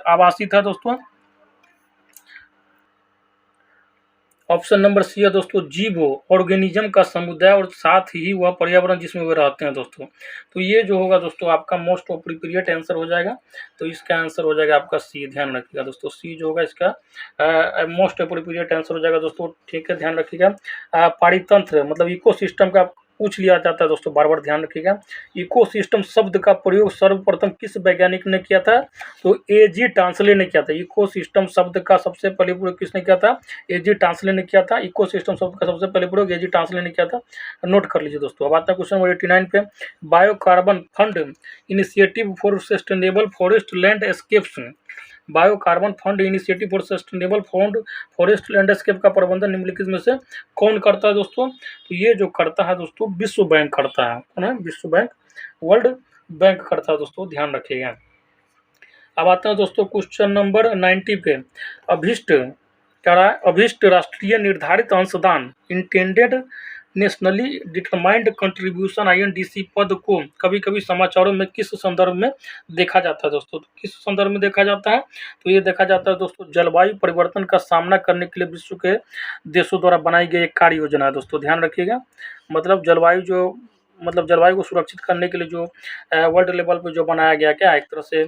आवासित है दोस्तों। ऑप्शन नंबर सी है दोस्तों, जीवो ऑर्गेनिज्म का समुदाय और साथ ही वह पर्यावरण जिसमें वे रहते हैं दोस्तों। तो ये जो होगा दोस्तों आपका मोस्ट अप्रोप्रिएट आंसर हो जाएगा, तो इसका आंसर हो जाएगा आपका सी, ध्यान रखिएगा दोस्तों, सी जो होगा इसका मोस्ट अप्रोप्रिएट आंसर हो जाएगा दोस्तों, ठीक है, ध्यान रखिएगा। पारितंत्र मतलब इकोसिस्टम का पूछ लिया जाता है दोस्तों, बार बार ध्यान रखिएगा। इकोसिस्टम शब्द का प्रयोग सर्वप्रथम किस वैज्ञानिक ने किया था, तो A.G. टांसले ने किया था। इकोसिस्टम शब्द का सबसे पहले प्रयोग किसने किया था, A.G. टांसले ने किया था। इकोसिस्टम शब्द का सबसे पहले प्रयोग A.G. टांसले ने किया था, नोट कर लीजिए दोस्तों। अब आता है क्वेश्चन नंबर 89 पे, biocarbon fund initiative for sustainable forest landscapes, biocarbon fund initiative for sustainable forest landscape का प्रबंधन निम्नलिखित में से कौन करता है दोस्तों, तो ये जो करता है दोस्तों विश्व बैंक करता है, कौन है, विश्व बैंक, वर्ल्ड बैंक करता है दोस्तों, ध्यान रखिएगा। अब आते हैं दोस्तों क्वेश्चन नंबर 90 पे, अभिष्ट राष्ट्रीय निर्धारित अंशदान intended nationally determined contribution INDC पद को कभी कभी समाचारों में किस संदर्भ में देखा जाता है दोस्तों, तो किस संदर्भ में देखा जाता है, तो ये देखा जाता है दोस्तों जलवायु परिवर्तन का सामना करने के लिए विश्व के देशों द्वारा बनाई गई एक कार्य योजना है दोस्तों, ध्यान रखिएगा। मतलब जलवायु जो मतलब जलवायु को सुरक्षित करने के लिए जो वर्ल्ड लेवल पे जो बनाया गया क्या एक तरह से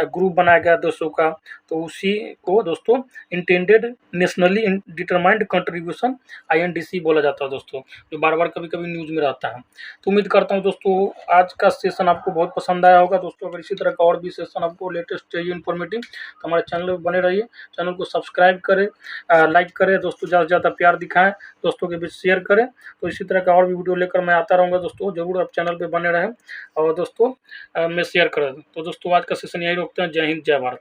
ग्रुप बनाया गया देशों का, तो उसी को दोस्तों intended nationally determined contribution INDC बोला जाता है दोस्तों, जो बार-बार कभी-कभी न्यूज़ में रहता है। तो उम्मीद करता हूँ दोस्तों आज का सेशन आपको बहुत पसंद आया होगा दोस्तों। अगर इसी तरह का और भी सेशन आपको लेटेस्ट चाहिए इन्फॉर्मेटिव तो हमारे चैनल पर बने रहिए, चैनल को सब्सक्राइब करें, लाइक करें दोस्तों, ज़्यादा से ज़्यादा प्यार दिखाएं, दोस्तों के बीच शेयर करें। तो इसी तरह का और भी वीडियो लेकर मैं आता रहूँगा दोस्तों, ज़रूर आप चैनल पर बने रहें और दोस्तों मैं शेयर करें। तो दोस्तों आज का सेशन यहीं रोकते हैं। जय हिंद, जय भारत।